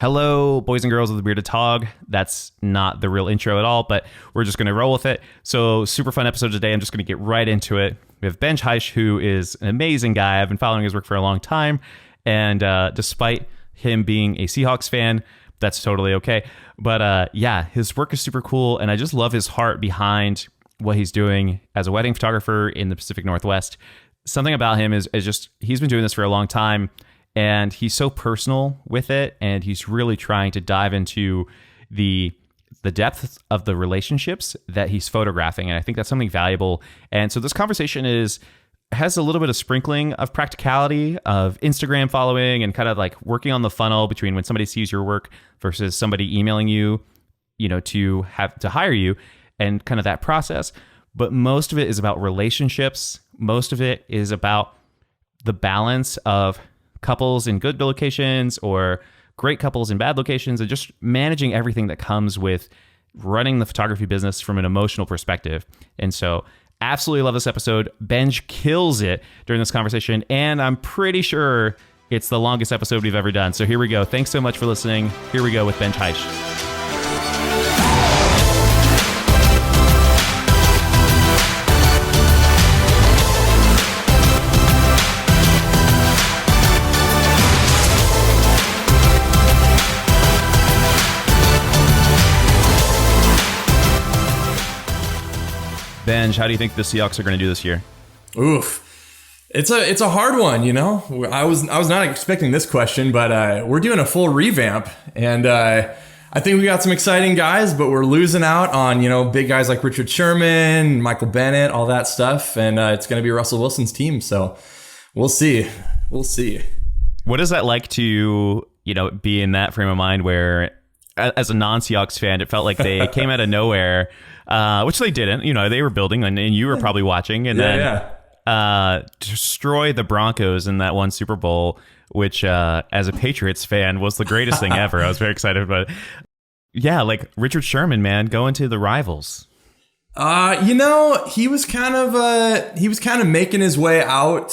Hello, boys and girls of the Bearded Tog. That's not the real intro at all, but we're just going to roll with it. So super fun episode today. I'm just going to get right into it. We have Benj Haisch, who is an amazing guy. I've been following his work for a long time. And despite him being a Seahawks fan, that's totally okay. But yeah, his work is super cool. And I just love his heart behind what he's doing as a wedding photographer in the Pacific Northwest. Something about him is just, he's been doing this for a long time. And he's so personal with it, and he's really trying to dive into the depth of the relationships that he's photographing, and I think that's something valuable. And so this conversation has a little bit of sprinkling of practicality, of Instagram following, and kind of like working on the funnel between when somebody sees your work versus somebody emailing you, to hire you, and kind of that process. But most of it is about relationships. Most of it is about the balance of couples in good locations or great couples in bad locations, and just managing everything that comes with running the photography business from an emotional perspective. And so absolutely love this episode. Benj kills it during this conversation, and I'm pretty sure it's the longest episode we've ever done. So here we go. Thanks so much for listening. Here we go with Benj Haisch. Benj, how do you think the Seahawks are going to do this year? Oof. It's a hard one, I was not expecting this question, but we're doing a full revamp, and I think we got some exciting guys, but we're losing out on, big guys like Richard Sherman, Michael Bennett, all that stuff, and it's going to be Russell Wilson's team, so we'll see. We'll see. What is that like to, be in that frame of mind where, as a non-Seahawks fan, it felt like they came out of nowhere, which they didn't. They were building, and you were probably watching, and destroy the Broncos in that one Super Bowl, which, as a Patriots fan, was the greatest thing ever. I was very excited about it. Yeah, like Richard Sherman, man, going to the rivals. He was kind of making his way out,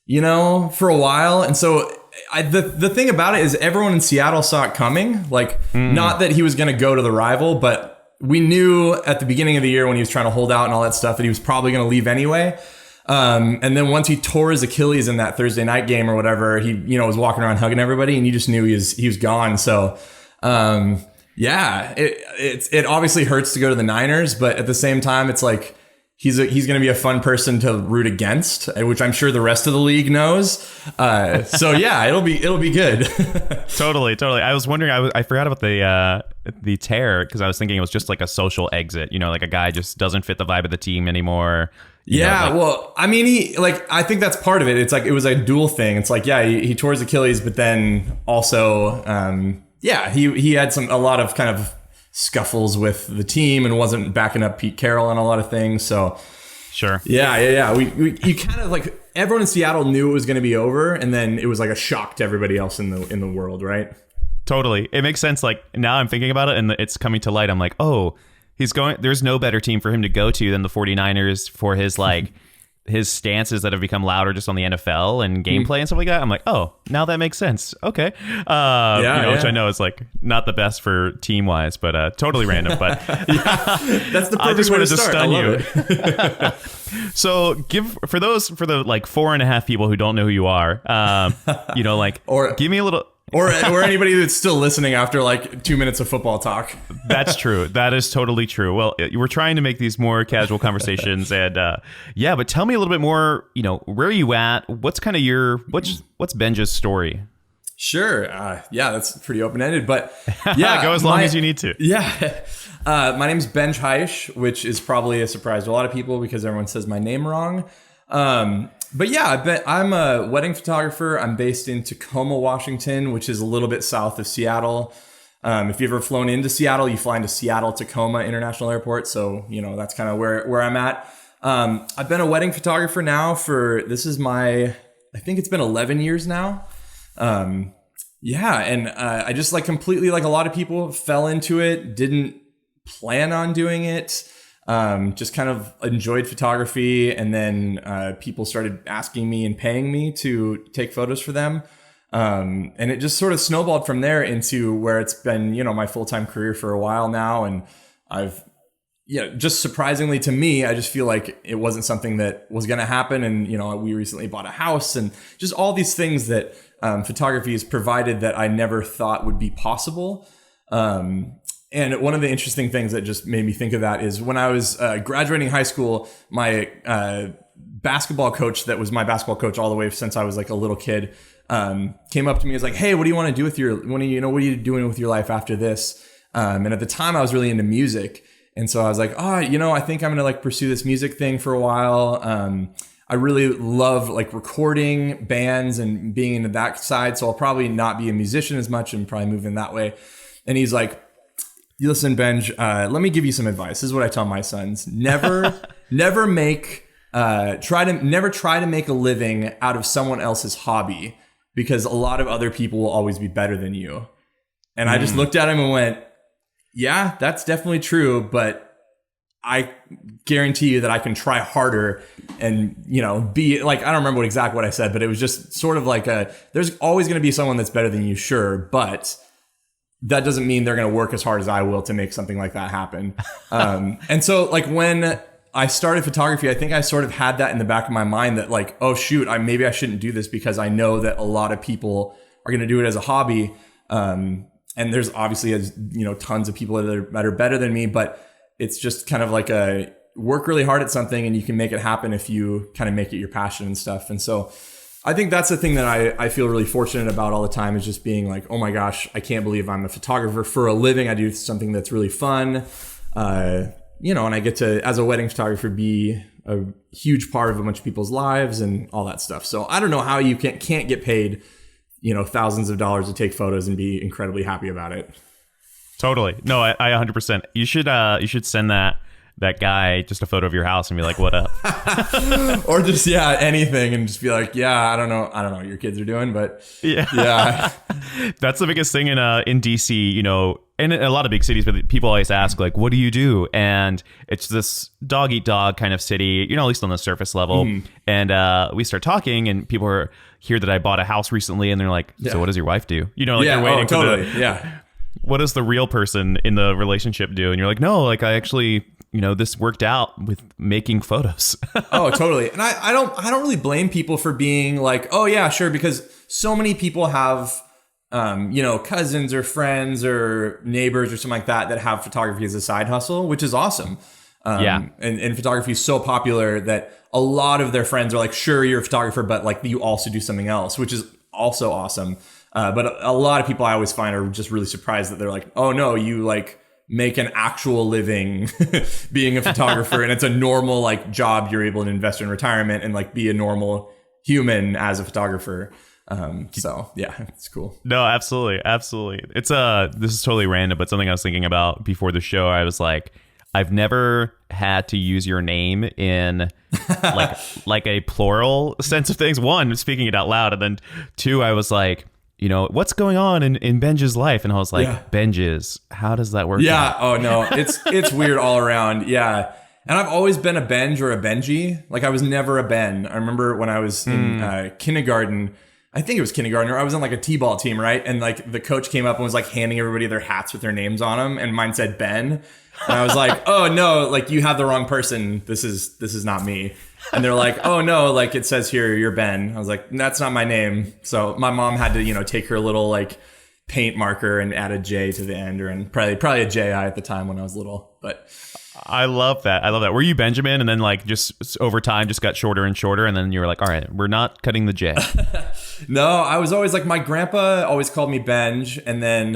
for a while, and so. The thing about it is everyone in Seattle saw it coming. Not that he was going to go to the rival, but we knew at the beginning of the year when he was trying to hold out and all that stuff that he was probably going to leave anyway. And then once he tore his Achilles in that Thursday night game or whatever, he was walking around hugging everybody, and you just knew he was gone. So it obviously hurts to go to the Niners, but at the same time, it's like he's going to be a fun person to root against, which I'm sure the rest of the league knows. So yeah, it'll be good. Totally. I was wondering. I forgot about the tear, because I was thinking it was just like a social exit. Like a guy just doesn't fit the vibe of the team anymore. Well, I mean, I think that's part of it. It's like it was a dual thing. It's like, yeah, he tore his Achilles, but then also, he had a lot of kind of scuffles with the team and wasn't backing up Pete Carroll on a lot of things. So sure. Yeah. You kind of like everyone in Seattle knew it was going to be over, and then it was like a shock to everybody else in the world, right? Totally. It makes sense. Like now I'm thinking about it and it's coming to light. I'm like, oh, there's no better team for him to go to than the 49ers for his his stances that have become louder just on the NFL and gameplay and stuff like that. I'm like, oh, now that makes sense. Okay. Which I know is like not the best for team wise, but totally random. But that's the perfect I just wanted to stun you. So for the like 4.5 people who don't know who you are, give me a little. Or anybody that's still listening after like 2 minutes of football talk. That's true. That is totally true. Well, we're trying to make these more casual conversations, and but tell me a little bit more. Where are you at? What's kind of what's Benj's story? Sure. That's pretty open ended, but yeah, go as long as you need to. Yeah. My name's Benj Haisch, which is probably a surprise to a lot of people because everyone says my name wrong. But yeah, I'm a wedding photographer. I'm based in Tacoma, Washington, which is a little bit south of Seattle. If you've ever flown into Seattle, you fly into Seattle-Tacoma International Airport. So, that's kind of where I'm at. I've been a wedding photographer now I think it's been 11 years now. And I just completely, like a lot of people, fell into it, didn't plan on doing it. Just kind of enjoyed photography, and then people started asking me and paying me to take photos for them. And it just sort of snowballed from there into where it's been, my full-time career for a while now. And I've, just surprisingly to me, I just feel like it wasn't something that was going to happen. And, we recently bought a house and just all these things that photography has provided that I never thought would be possible. And one of the interesting things that just made me think of that is when I was graduating high school, my basketball coach that was my basketball coach all the way since I was like a little kid came up to me and was like, hey, what do you want to do with what are you doing with your life after this? And at the time I was really into music. And so I was like, I think I'm going to like pursue this music thing for a while. I really love like recording bands and being into that side. So I'll probably not be a musician as much and probably move in that way. And he's like, listen, Benj, let me give you some advice. This is what I tell my sons. Never try to make a living out of someone else's hobby, because a lot of other people will always be better than you. And I just looked at him and went, yeah, that's definitely true. But I guarantee you that I can try harder and, be like, I don't remember exactly what I said, but it was just sort of like there's always going to be someone that's better than you. Sure. But that doesn't mean they're going to work as hard as I will to make something like that happen. And so like when I started photography, I think I sort of had that in the back of my mind that like, oh shoot, maybe I shouldn't do this because I know that a lot of people are going to do it as a hobby. And there's obviously, tons of people that are better than me, but it's just kind of like work really hard at something and you can make it happen if you kind of make it your passion and stuff. And so I think that's the thing that I feel really fortunate about all the time, is just being like, oh my gosh, I can't believe I'm a photographer for a living. I do something that's really fun. And I get to, as a wedding photographer, be a huge part of a bunch of people's lives and all that stuff. So I don't know how you can't get paid, thousands of dollars to take photos and be incredibly happy about it. Totally. No, I 100%. You should send that guy just a photo of your house and be like, what up? Or just, anything, and just be like, I don't know what your kids are doing, but yeah. That's the biggest thing in DC, and in a lot of big cities, but people always ask like, what do you do? And it's this dog eat dog kind of city, at least on the surface level. Mm. And we start talking and people hear that I bought a house recently and they're like, so what does your wife do? They're waiting totally. for what does the real person in the relationship do? And you're like, no, like I actually, this worked out with making photos. Oh, totally. And I don't really blame people for being like, oh yeah, sure. Because so many people have, cousins or friends or neighbors or something like that have photography as a side hustle, which is awesome. And photography is so popular that a lot of their friends are like, sure, you're a photographer, but like you also do something else, which is also awesome. But a lot of people I always find are just really surprised that they're like, oh no, you like make an actual living being a photographer and it's a normal like job you're able to invest in retirement and like be a normal human as a photographer. So yeah, it's cool. No, absolutely. It's this is totally random, but something I was thinking about before the show. I was like, I've never had to use your name in like a plural sense of things. One, speaking it out loud, and then two, I was like, what's going on in Benj's life? And I was like, Benj's, how does that work? Yeah. out? Oh no, it's weird all around. Yeah. And I've always been a Benj or a Benji. Like I was never a Ben. I remember when I was in kindergarten, I think it was kindergarten, or I was on like a t-ball team, right? And like the coach came up and was like handing everybody their hats with their names on them, and mine said Ben. And I was like, oh no, like you have the wrong person. This is not me. And they're like, oh no, like it says here you're Ben. I was like, that's not my name. So my mom had to, take her little like paint marker and add a J to the end, and probably a JI at the time when I was little. But I love that. Were you Benjamin, and then like just over time just got shorter and shorter, and then you were like, all right, we're not cutting the J? No, I was always like, my grandpa always called me Benj, and then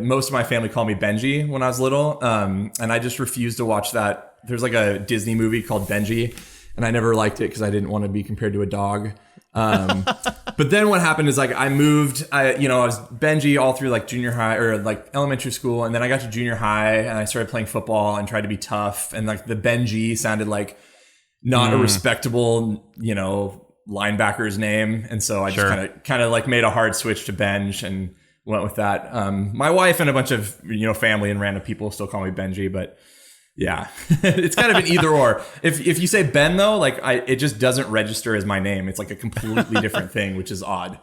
most of my family called me Benji when I was little, and I just refused to watch that. There's like a Disney movie called Benji, and I never liked it because I didn't want to be compared to a dog. But then what happened is like I moved, I was Benji all through like junior high or like elementary school. And then I got to junior high and I started playing football and tried to be tough. And like the Benji sounded like not a respectable, linebacker's name. And so I just kind of like made a hard switch to Benj and went with that. My wife and a bunch of, family and random people still call me Benji, but yeah, it's kind of an either or. If you say Ben though, like it just doesn't register as my name. It's like a completely different thing, which is odd.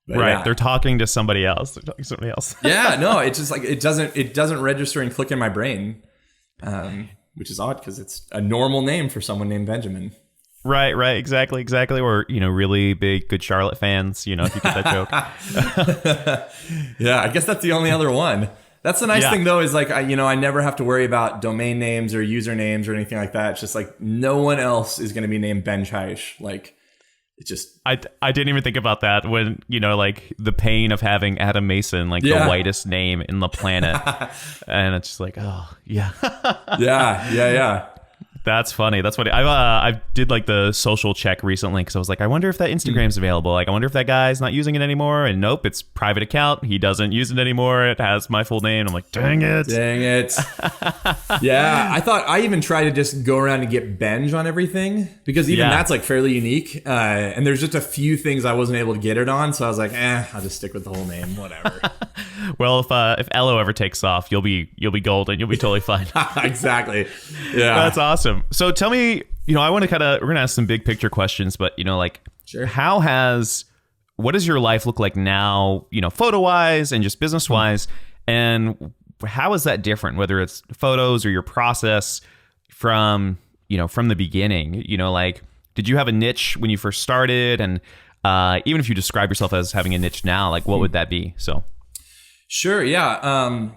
But right. yeah. They're talking to somebody else. They're talking to somebody else. Yeah, no, it's just like it doesn't register and click in my brain, which is odd because it's a normal name for someone named Benjamin. Right, exactly. Or, really big Good Charlotte fans, if you get that joke. Yeah, I guess that's the only other one. That's the nice thing though, is like, I never have to worry about domain names or usernames or anything like that. It's just like no one else is going to be named Benj Haisch. Like, it just... I didn't even think about that when, like the pain of having Adam Mason, like the whitest name in the planet. And it's just like, oh, yeah. Yeah. That's funny. I did like the social check recently because I was like, I wonder if that Instagram's available. Like, I wonder if that guy's not using it anymore. And nope, it's private account. He doesn't use it anymore. It has my full name. I'm like, dang it. Yeah, I even tried to just go around and get Benj on everything because even that's like fairly unique. And there's just a few things I wasn't able to get it on. So I was like, I'll just stick with the whole name, whatever. Well, if Elo ever takes off, you'll be golden. You'll be totally fine. Exactly. Yeah. That's awesome. So tell me, I want to we're going to ask some big picture questions, but, Sure. What does your life look like now, photo wise and just business wise? And how is that different, whether it's photos or your process from the beginning? Like, did you have a niche when you first started? And even if you describe yourself as having a niche now, like what would that be? So. Sure. Yeah.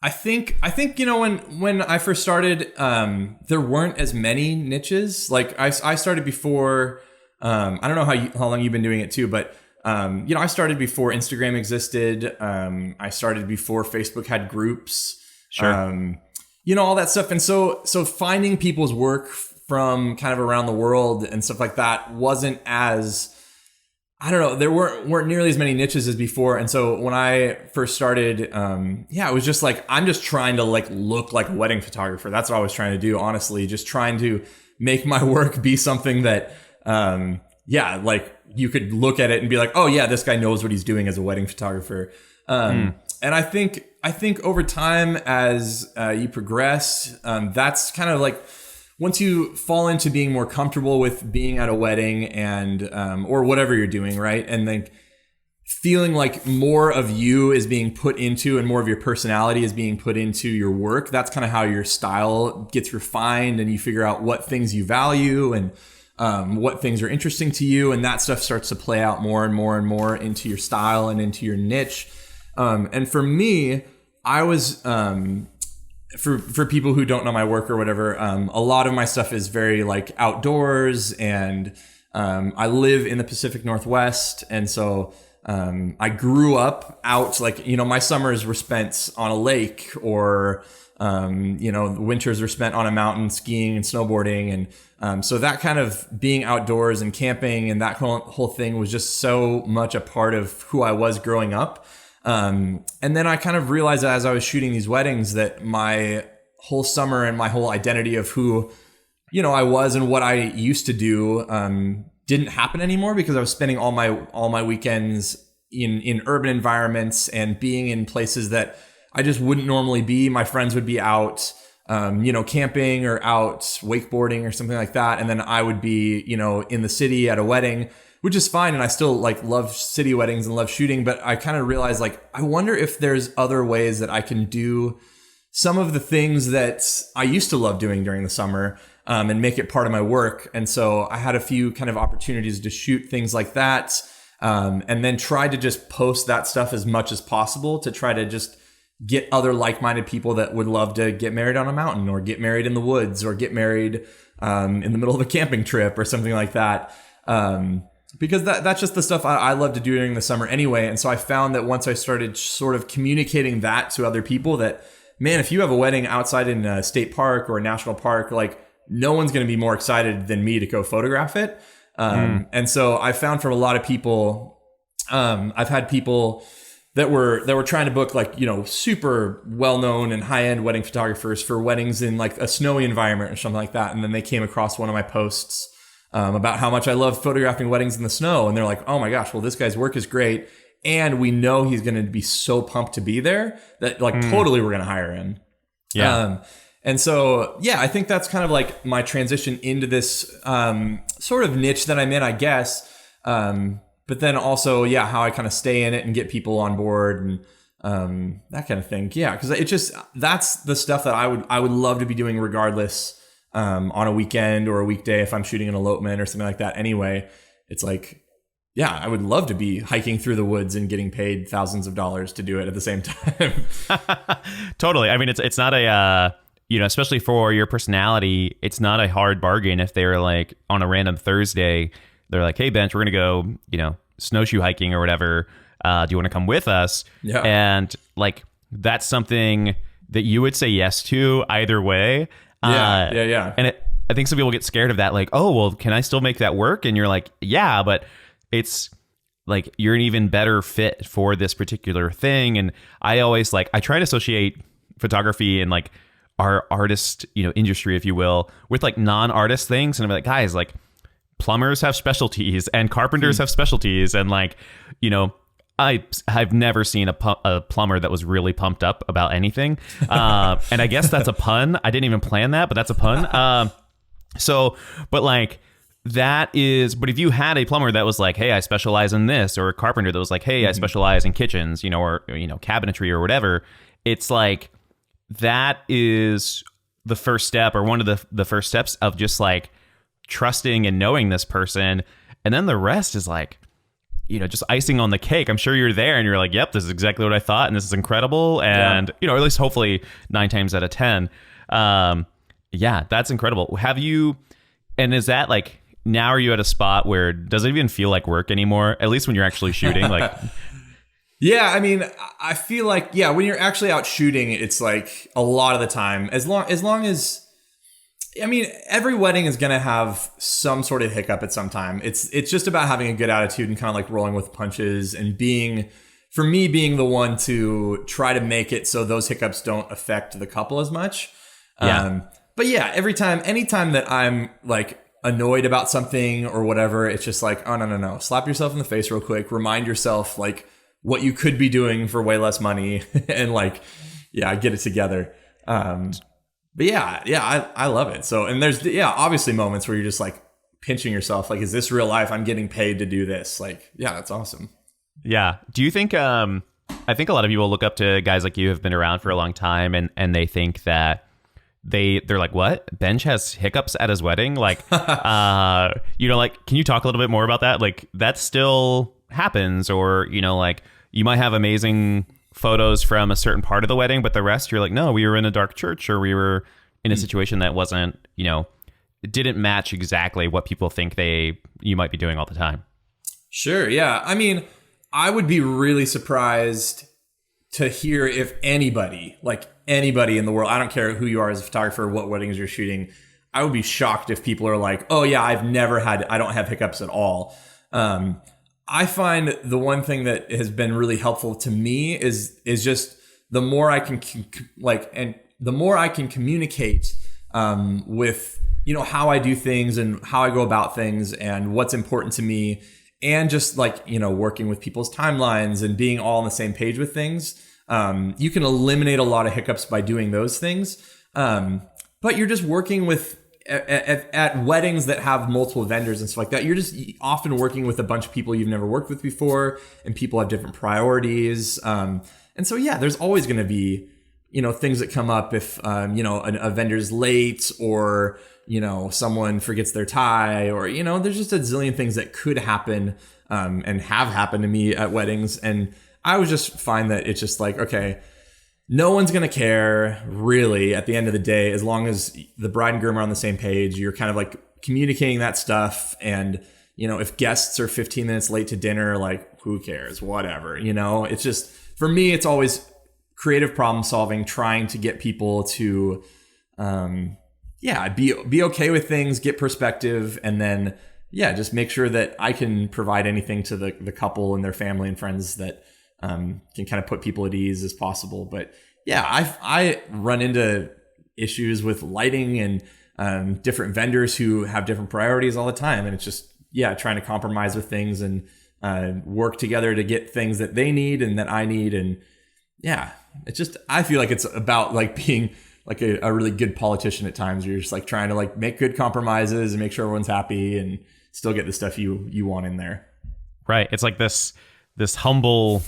I think when I first started, there weren't as many niches. Like I started before. I don't know how long you've been doing it too, but I started before Instagram existed. I started before Facebook had groups. Sure. All that stuff. And so finding people's work from kind of around the world and stuff like that wasn't as, I don't know, there weren't nearly as many niches as before. And so when I first started, it was just like, I'm just trying to like look like a wedding photographer. That's what I was trying to do, honestly, just trying to make my work be something that, like you could look at it and be like, oh yeah, this guy knows what he's doing as a wedding photographer. And I think over time as you progress, that's kind of like, once you fall into being more comfortable with being at a wedding and or whatever you're doing, right? And then feeling like more of you is being put into and more of your personality is being put into your work, that's kind of how your style gets refined and you figure out what things you value and what things are interesting to you. And that stuff starts to play out more and more and more into your style and into your niche. And for me, I was... For people who don't know my work or whatever, a lot of my stuff is very like outdoors and I live in the Pacific Northwest. And so I grew up out like, my summers were spent on a lake or, the winters were spent on a mountain skiing and snowboarding. And so that kind of being outdoors and camping and that whole thing was just so much a part of who I was growing up. And then I kind of realized as I was shooting these weddings that my whole summer and my whole identity of who, I was and what I used to do, didn't happen anymore because I was spending all my weekends in urban environments and being in places that I just wouldn't normally be. My friends would be out, camping or out wakeboarding or something like that. And then I would be, in the city at a wedding, which is fine. And I still like love city weddings and love shooting, but I kind of realized like, I wonder if there's other ways that I can do some of the things that I used to love doing during the summer, and make it part of my work. And so I had a few kind of opportunities to shoot things like that. And then try to just post that stuff as much as possible to try to just get other like-minded people that would love to get married on a mountain or get married in the woods or get married, in the middle of a camping trip or something like that. Because that's just the stuff I love to do during the summer anyway. And so I found that once I started sort of communicating that to other people that, man, if you have a wedding outside in a state park or a national park, like no one's going to be more excited than me to go photograph it. And so I found from a lot of people, I've had people that were trying to book like, super well-known and high-end wedding photographers for weddings in like a snowy environment or something like that. And then they came across one of my posts about how much I love photographing weddings in the snow. And they're like, oh my gosh, well, this guy's work is great. And we know he's going to be so pumped to be there that like totally we're going to hire him. Yeah. And so, yeah, I think that's kind of like my transition into this sort of niche that I'm in, I guess. But but then also, yeah, how I kind of stay in it and get people on board and that kind of thing. Yeah, because it just, that's the stuff that I would love to be doing regardless, on a weekend or a weekday if I'm shooting an elopement or something like that. Anyway, it's like, yeah, I would love to be hiking through the woods and getting paid thousands of dollars to do it at the same time. Totally. I mean, it's not a especially for your personality, it's not a hard bargain if they're like on a random Thursday, they're like, hey, Benj, we're going to go, snowshoe hiking or whatever. Do you want to come with us? Yeah. And like, that's something that you would say yes to either way. Yeah. And I think some people get scared of that. Like, oh, well, can I still make that work? And you're like, yeah, but it's like, you're an even better fit for this particular thing. And I always I try to associate photography and like our artist, industry, if you will, with like non-artist things. And I'm like, guys, like plumbers have specialties and carpenters have specialties. And like, I've never seen a plumber that was really pumped up about anything. And I guess that's a pun. I didn't even plan that, but that's a pun. But if you had a plumber that was like, hey, I specialize in this, or a carpenter that was like, hey, I specialize in kitchens, or cabinetry or whatever, it's like, that is the first step, or one of the first steps of just like trusting and knowing this person. And then the rest is like, just icing on the cake. I'm sure you're there and you're like, yep, this is exactly what I thought. And this is incredible. And, or at least hopefully 9 times out of 10. Yeah, that's incredible. And is that like, now are you at a spot where does it even feel like work anymore? At least when you're actually shooting, like. Yeah, I mean, I feel like, when you're actually out shooting, it's like a lot of the time, as long as, I mean, every wedding is going to have some sort of hiccup at some time. It's just about having a good attitude and kind of like rolling with punches and being the one to try to make it so those hiccups don't affect the couple as much. Yeah. But yeah, anytime that I'm like annoyed about something or whatever, it's just like, oh, no. Slap yourself in the face real quick. Remind yourself like what you could be doing for way less money and like, get it together. But I love it. So, and there's, obviously moments where you're just like pinching yourself. Like, is this real life? I'm getting paid to do this. Like, yeah, that's awesome. Yeah. Do you think, I think a lot of people look up to guys like you who have been around for a long time and they think that they're like, what? Benj has hiccups at his wedding? Like, like, can you talk a little bit more about that? Like, that still happens, or, like you might have amazing photos from a certain part of the wedding, but the rest you're like, no, we were in a dark church, or we were in a situation that wasn't, it didn't match exactly what people think you might be doing all the time. Sure. Yeah. I mean, I would be really surprised to hear if anybody in the world, I don't care who you are as a photographer, what weddings you're shooting, I would be shocked if people are like, oh yeah, I don't have hiccups at all. I find the one thing that has been really helpful to me is just the more I can the more I can communicate with how I do things and how I go about things and what's important to me, and just like working with people's timelines and being all on the same page with things. You can eliminate a lot of hiccups by doing those things, but you're just working with. At weddings that have multiple vendors and stuff like that, you're just often working with a bunch of people you've never worked with before, and people have different priorities. And so, there's always going to be, things that come up if, a vendor's late, or, someone forgets their tie, or, there's just a zillion things that could happen, and have happened to me at weddings. And I would just find that it's just like, okay, no one's going to care really at the end of the day, as long as the bride and groom are on the same page. You're kind of like communicating that stuff. And, if guests are 15 minutes late to dinner, like who cares, whatever, it's just, for me, it's always creative problem solving, trying to get people to, be okay with things, get perspective. And then, just make sure that I can provide anything to the couple and their family and friends that, can kind of put people at ease as possible. But I run into issues with lighting and different vendors who have different priorities all the time. And it's just, trying to compromise with things and work together to get things that they need and that I need. And it's just, I feel like it's about like being like a really good politician at times. You're just like trying to like make good compromises and make sure everyone's happy and still get the stuff you want in there. Right. It's like this humble,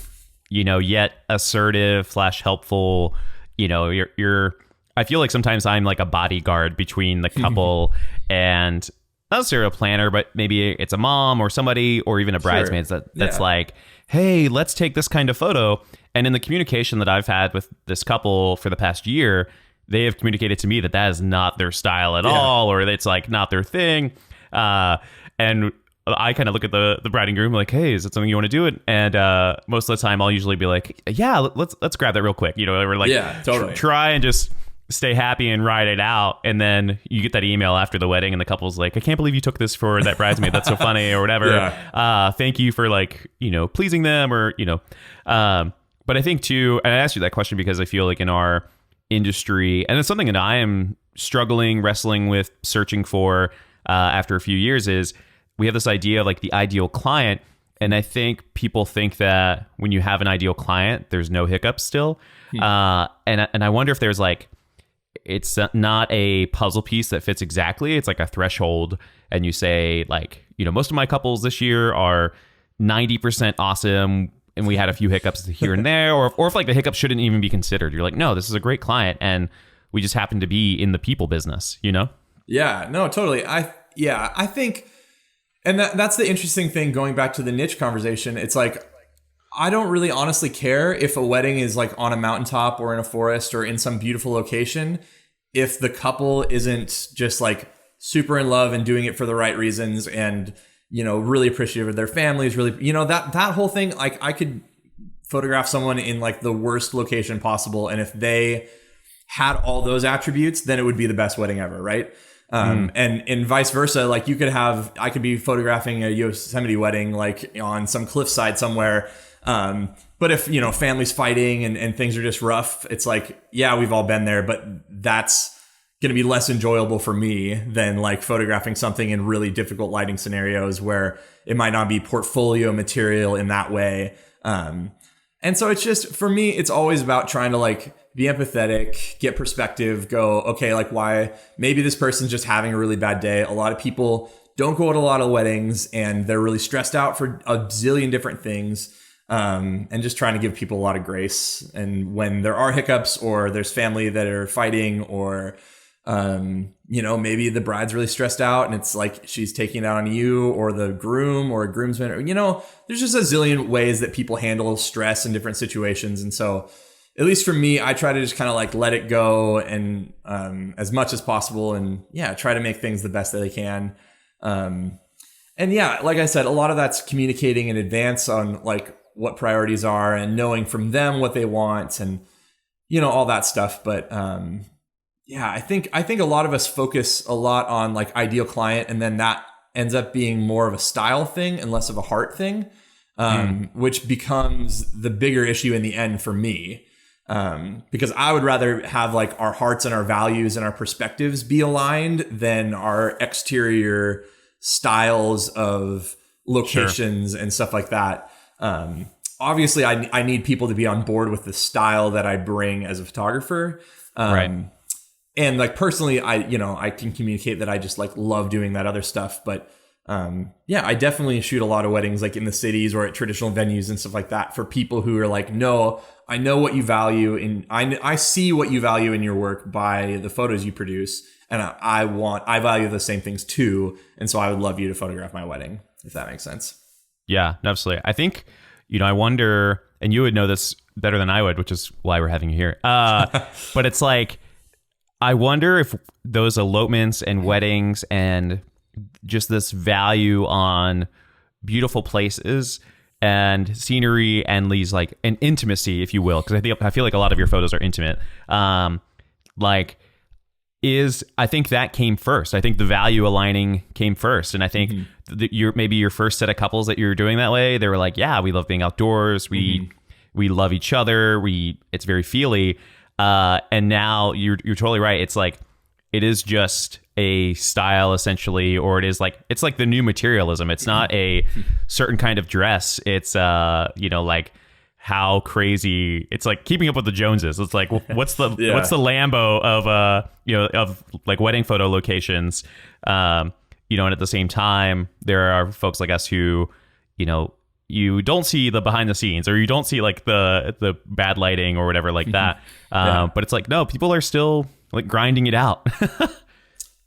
yet assertive / helpful, you're I feel like sometimes I'm like a bodyguard between the couple and not necessarily a planner, but maybe it's a mom or somebody or even a bridesmaid that's like, hey, let's take this kind of photo. And in the communication that I've had with this couple for the past year, they have communicated to me that is not their style at all, or it's like not their thing. And I kind of look at the bride and groom like, hey, is it something you want to do? And most of the time I'll usually be like, yeah, let's grab that real quick. Or like, totally. Try and just stay happy and ride it out. And then you get that email after the wedding and the couple's like, I can't believe you took this for that bridesmaid. That's so funny or whatever. Thank you for like, pleasing them or, but I think too, and I asked you that question because I feel like in our industry, and it's something that I am wrestling with, searching for after a few years, is we have this idea of like the ideal client. And I think people think that when you have an ideal client, there's no hiccups still. And I wonder if there's like, it's not a puzzle piece that fits exactly. It's like a threshold. And you say like, most of my couples this year are 90% awesome. And we had a few hiccups here and there, or if like the hiccups shouldn't even be considered. You're like, no, this is a great client. And we just happen to be in the people business, Yeah, no, totally. I think, and that's the interesting thing going back to the niche conversation. It's like, I don't really honestly care if a wedding is like on a mountaintop or in a forest or in some beautiful location, if the couple isn't just like super in love and doing it for the right reasons and, really appreciative of their families, really, that whole thing. Like I could photograph someone in like the worst location possible. And if they had all those attributes, then it would be the best wedding ever. Right. And vice versa, like I could be photographing a Yosemite wedding, like on some cliffside somewhere. But if, family's fighting and things are just rough, it's like, yeah, we've all been there, but that's going to be less enjoyable for me than like photographing something in really difficult lighting scenarios where it might not be portfolio material in that way. And so it's just, for me, it's always about trying to like be empathetic, get perspective, go, okay, like why maybe this person's just having a really bad day. A lot of people don't go to a lot of weddings and they're really stressed out for a zillion different things. And just trying to give people a lot of grace. And when there are hiccups or there's family that are fighting or, maybe the bride's really stressed out and it's like she's taking it out on you or the groom or a groomsman, or, there's just a zillion ways that people handle stress in different situations. And so at least for me, I try to just kind of like let it go and, as much as possible and try to make things the best that they can. And like I said, a lot of that's communicating in advance on like what priorities are and knowing from them what they want and, all that stuff. But, I think a lot of us focus a lot on like ideal client, and then that ends up being more of a style thing and less of a heart thing, which becomes the bigger issue in the end for me. Because I would rather have like our hearts and our values and our perspectives be aligned than our exterior styles of locations and stuff like that. Obviously I need people to be on board with the style that I bring as a photographer. Right. And like personally, I can communicate that I just like love doing that other stuff. But I definitely shoot a lot of weddings like in the cities or at traditional venues and stuff like that for people who are like, no, I know what you value in, I see what you value in your work by the photos you produce. And I value the same things too. And so I would love you to photograph my wedding, if that makes sense. Yeah, absolutely. I think, I wonder, and you would know this better than I would, which is why we're having you here. But it's like, I wonder if those elopements and weddings and just this value on beautiful places and scenery and these like an intimacy, if you will, because I feel like a lot of your photos are intimate. I think that came first. I think the value aligning came first, and I think maybe your first set of couples that you're doing that way, they were like, yeah, we love being outdoors, we love each other, it's very feely. And now you're totally right. It's like, it is just a style essentially, or it's like the new materialism. It's not a certain kind of dress. It's, like how crazy it's like keeping up with the Joneses. It's like, what's the Lambo of like wedding photo locations? And at the same time, there are folks like us who, you don't see the behind the scenes, or you don't see like the bad lighting or whatever like that. But it's like, no, people are still like grinding it out.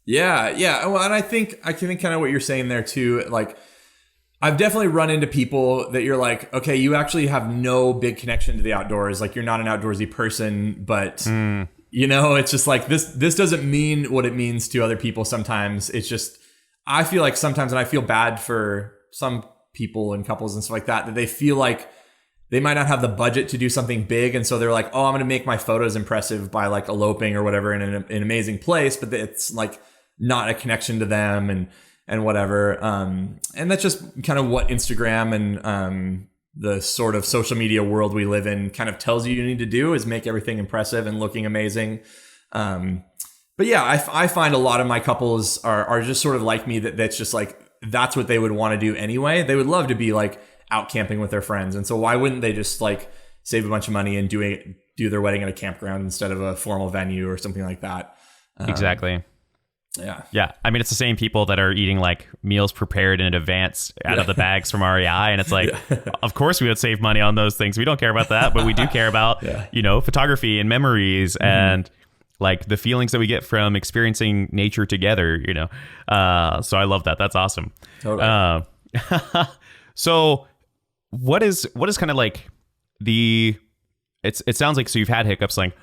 Yeah. Well, and I think kind of what you're saying there too. Like, I've definitely run into people that you're like, okay, you actually have no big connection to the outdoors. Like, you're not an outdoorsy person, but it's just like this doesn't mean what it means to other people. Sometimes it's just, I feel like sometimes, and I feel bad for some people and couples and stuff like that they feel like they might not have the budget to do something big. And so they're like, oh, I'm going to make my photos impressive by like eloping or whatever in an amazing place. But it's like not a connection to them and whatever. And that's just kind of what Instagram and the sort of social media world we live in kind of tells you need to do, is make everything impressive and looking amazing. But yeah, I find a lot of my couples are just sort of like me, that's just like, that's what they would want to do anyway. They would love to be like out camping with their friends. And so why wouldn't they just like save a bunch of money and do their wedding at a campground instead of a formal venue or something like that? Exactly. Yeah. I mean, it's the same people that are eating like meals prepared in advance out of the bags from REI. And it's like, of course we would save money on those things. We don't care about that, but we do care about, photography and memories and like the feelings that we get from experiencing nature together, So I love that. That's awesome. Totally. So what is kind of like it sounds like, so you've had hiccups, like,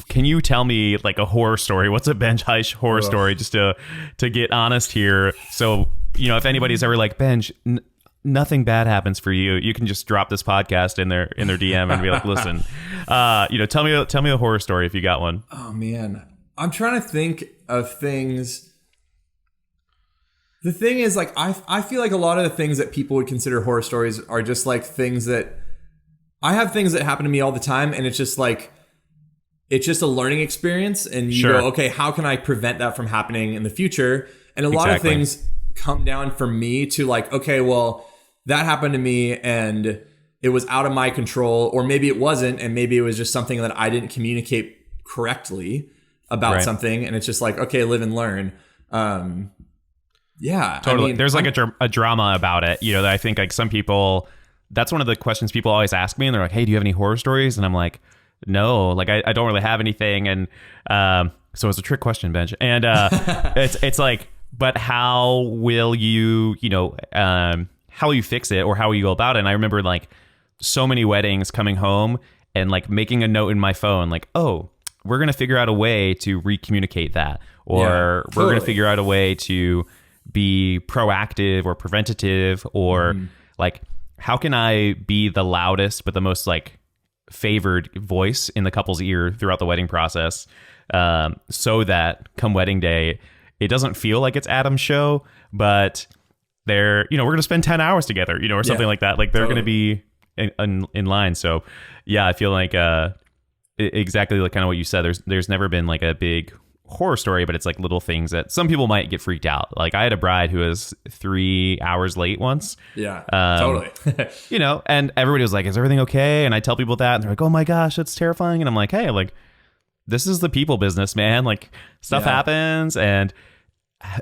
can you tell me like a horror story? What's a Benj Haisch horror story, just to get honest here? So, if anybody's ever like, Benj, nothing bad happens for you, you can just drop this podcast in their DM and be like, listen, tell me a horror story if you got one. Oh man, I'm trying to think of things. The thing is, like, I feel like a lot of the things that people would consider horror stories are just like things that I have things that happen to me all the time, and it's just like, it's just a learning experience, and you go, okay, how can I prevent that from happening in the future? And a lot of things come down for me to like, okay, well, that happened to me and it was out of my control, or maybe it wasn't, and maybe it was just something that I didn't communicate correctly about something, and it's just like, okay, live and learn. Yeah, totally. I mean, there's like a drama about it, that I think like some people, that's one of the questions people always ask me, and they're like, hey, do you have any horror stories? And I'm like, no, like I don't really have anything. And so it's a trick question, Benj. And it's like, but how will you, how will you fix it, or how will you go about it? And I remember like so many weddings coming home and like making a note in my phone, like, oh, we're going to figure out a way to recommunicate that, or we're going to figure out a way to be proactive or preventative, or like, how can I be the loudest but the most like favored voice in the couple's ear throughout the wedding process, so that come wedding day, it doesn't feel like it's Adam's show, but they're, we're going to spend 10 hours together, or something like that. Like they're going to be in line. So yeah, I feel like exactly like kind of what you said. There's never been like a big horror story, but it's like little things that some people might get freaked out. Like I had a bride who was 3 hours late once. Yeah, totally. And everybody was like, is everything okay? And I tell people that, and they're like, oh my gosh, that's terrifying. And I'm like, hey, like, this is the people business, man. Like stuff happens, and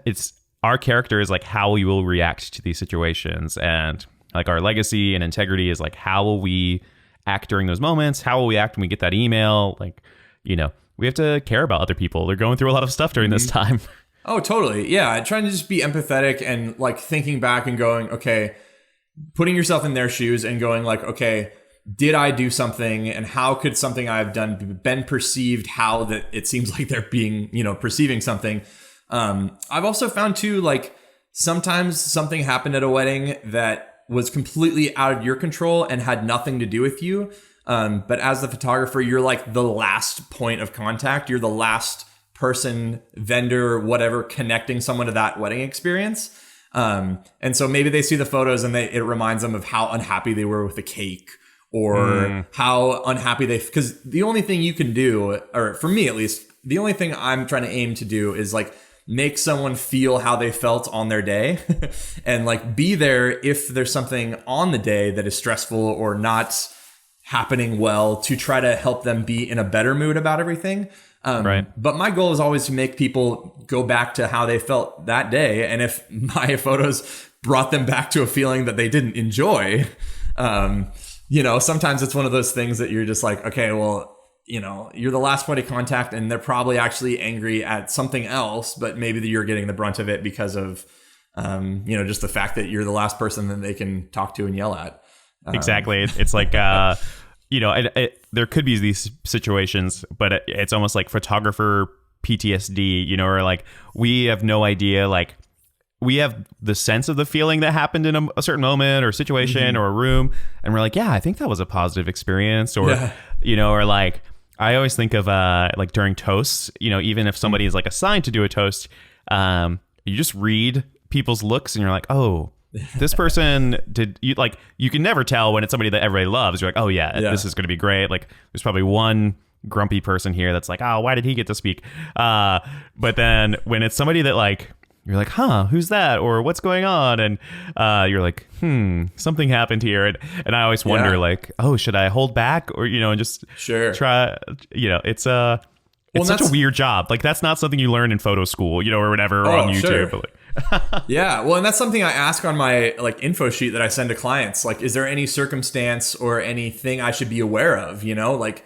it's, our character is like how we will react to these situations, and like our legacy and integrity is like, how will we act during those moments? How will we act when we get that email? Like, we have to care about other people. They're going through a lot of stuff during this time. Oh, totally. Yeah. Trying to just be empathetic and like thinking back and going, okay, putting yourself in their shoes and going like, okay, did I do something, and how could something I've done been perceived how that it seems like they're being, perceiving something. I've also found too, like sometimes something happened at a wedding that was completely out of your control and had nothing to do with you. But as the photographer, you're like the last point of contact. You're the last person, vendor, whatever, connecting someone to that wedding experience. And so maybe they see the photos and it reminds them of how unhappy they were with the cake, or how unhappy because the only thing you can do, or for me at least, the only thing I'm trying to aim to do is like make someone feel how they felt on their day and like be there if there's something on the day that is stressful or not happening well, to try to help them be in a better mood about everything. But my goal is always to make people go back to how they felt that day. And if my photos brought them back to a feeling that they didn't enjoy. Sometimes it's one of those things that you're just like, okay, well, you're the last point of contact and they're probably actually angry at something else, but maybe you're getting the brunt of it because of, just the fact that you're the last person that they can talk to and yell at. Exactly. It's like, there could be these situations, but it's almost like photographer PTSD, or like we have no idea, like we have the sense of the feeling that happened in a certain moment or situation or a room. And we're like, yeah, I think that was a positive experience or, or like, I always think of like during toasts, even if somebody is like assigned to do a toast, you just read people's looks and you're like, oh, this person you can never tell when it's somebody that everybody loves. You're like, oh yeah, this is going to be great. Like there's probably one grumpy person here that's like, oh, why did he get to speak? But then when it's somebody that like, you're like, huh, who's that? Or what's going on? And you're like, something happened here. And I always wonder like, oh, should I hold back or, and just try, it's such a weird job. Like that's not something you learn in photo school, or whatever, or on YouTube. Sure. But like, yeah. Well, and that's something I ask on my like info sheet that I send to clients. Like, is there any circumstance or anything I should be aware of, like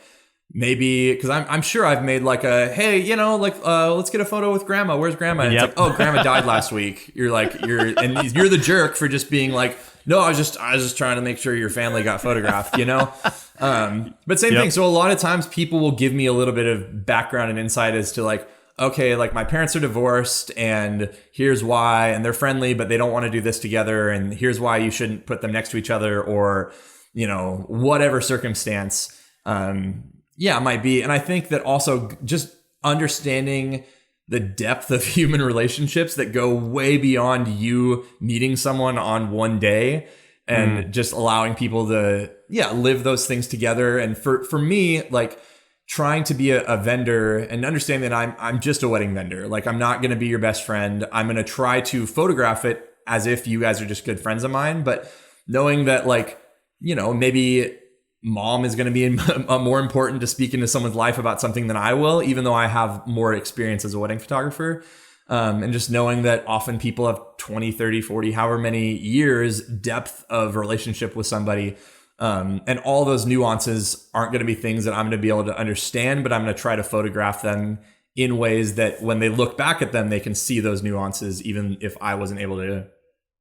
maybe because I'm sure I've made like hey, let's get a photo with grandma. Where's grandma? And it's like, oh, grandma died last week. You're the jerk for just being like, no, I was just trying to make sure your family got photographed, But same thing. So a lot of times people will give me a little bit of background and insight as to like, okay, like my parents are divorced and here's why, and they're friendly, but they don't want to do this together. And here's why you shouldn't put them next to each other or, whatever circumstance. It might be. And I think that also just understanding the depth of human relationships that go way beyond you meeting someone on one day and just allowing people to, live those things together. And for me, like trying to be a vendor and understanding that I'm just a wedding vendor. Like I'm not going to be your best friend. I'm going to try to photograph it as if you guys are just good friends of mine, but knowing that like, maybe mom is going to be more important to speak into someone's life about something than I will, even though I have more experience as a wedding photographer. And just knowing that often people have 20, 30, 40, however many years depth of relationship with somebody. And all those nuances aren't going to be things that I'm going to be able to understand, but I'm going to try to photograph them in ways that when they look back at them, they can see those nuances, even if I wasn't able to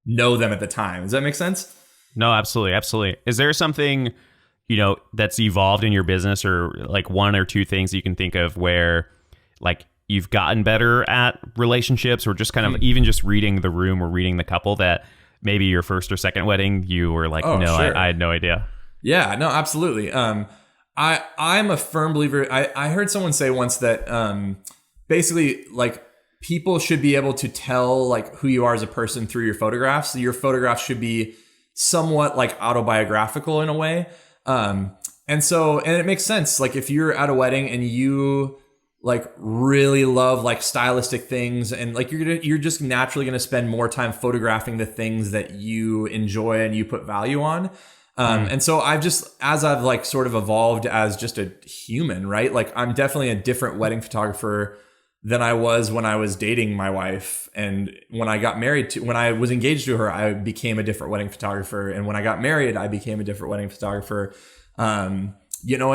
know them at the time. Does that make sense? No, absolutely. Absolutely. Is there something that's evolved in your business or like one or two things you can think of where like you've gotten better at relationships or just kind of even just reading the room or reading the couple that maybe your first or second wedding, you were like, I had no idea. Yeah, no, absolutely. I'm a firm believer. I heard someone say once that basically like people should be able to tell like who you are as a person through your photographs. So your photographs should be somewhat like autobiographical in a way. And it makes sense. Like if you're at a wedding and you like really love like stylistic things and like you're just naturally going to spend more time photographing the things that you enjoy and you put value on. And so as I've like sort of evolved as just a human, right? Like I'm definitely a different wedding photographer than I was when I was dating my wife. And when I got married when I was engaged to her, I became a different wedding photographer. And when I got married, I became a different wedding photographer. And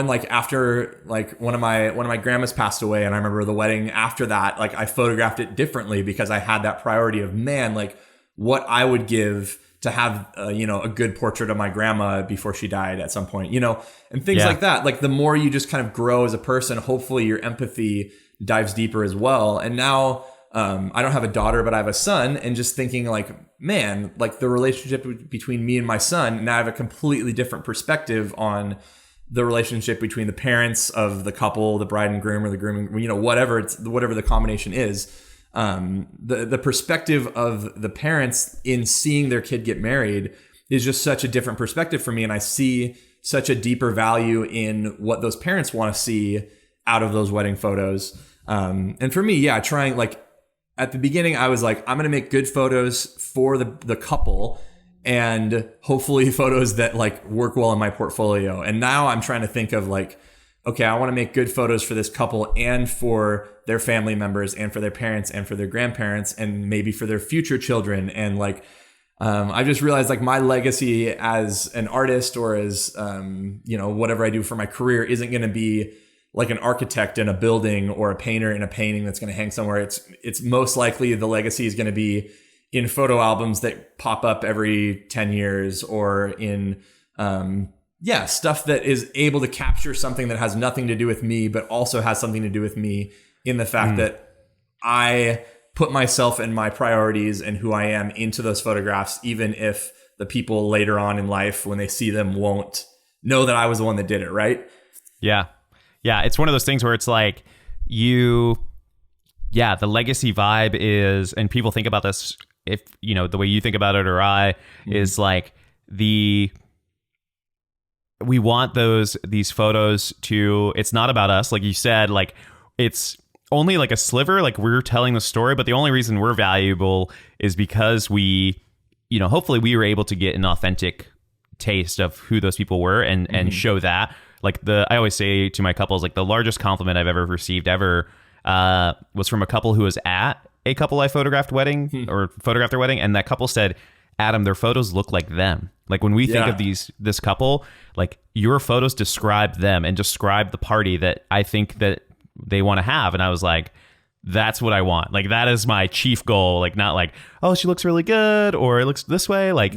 like after like one of my grandmas passed away and I remember the wedding after that, like I photographed it differently because I had that priority of like what I would give to have, a good portrait of my grandma before she died at some point, and things like that. Like the more you just kind of grow as a person, hopefully your empathy dives deeper as well. And now I don't have a daughter, but I have a son, and just thinking like, man, like the relationship between me and my son, now I have a completely different perspective on the relationship between the parents of the couple, the bride and groom, or the groom, whatever the combination is. The perspective of the parents in seeing their kid get married is just such a different perspective for me. And I see such a deeper value in what those parents want to see out of those wedding photos. And for me, trying like at the beginning, I was like, I'm going to make good photos for the couple and hopefully photos that like work well in my portfolio. And now I'm trying to think of like, okay, I want to make good photos for this couple and for their family members and for their parents and for their grandparents and maybe for their future children. And like, I just realized like my legacy as an artist or as, whatever I do for my career isn't going to be like an architect in a building or a painter in a painting that's going to hang somewhere. It's most likely the legacy is going to be in photo albums that pop up every 10 years or in, stuff that is able to capture something that has nothing to do with me, but also has something to do with me in the fact that I put myself and my priorities and who I am into those photographs, even if the people later on in life, when they see them, won't know that I was the one that did it, right? Yeah. Yeah, it's one of those things where it's like the legacy vibe is, and people think about this, if, the way you think about it or I, is like we want these photos to, it's not about us. Like you said, like it's only like a sliver, like we're telling the story, but the only reason we're valuable is because we, hopefully we were able to get an authentic taste of who those people were and show that. Like I always say to my couples, like the largest compliment I've ever received was from a couple who was at a couple I photographed or photographed their wedding. And that couple said, Adam, their photos look like them. Like when we think of this couple, like your photos describe them and describe the party that I think that they want to have. And I was like, that's what I want. Like that is my chief goal. Like not like, oh, she looks really good or it looks this way. Like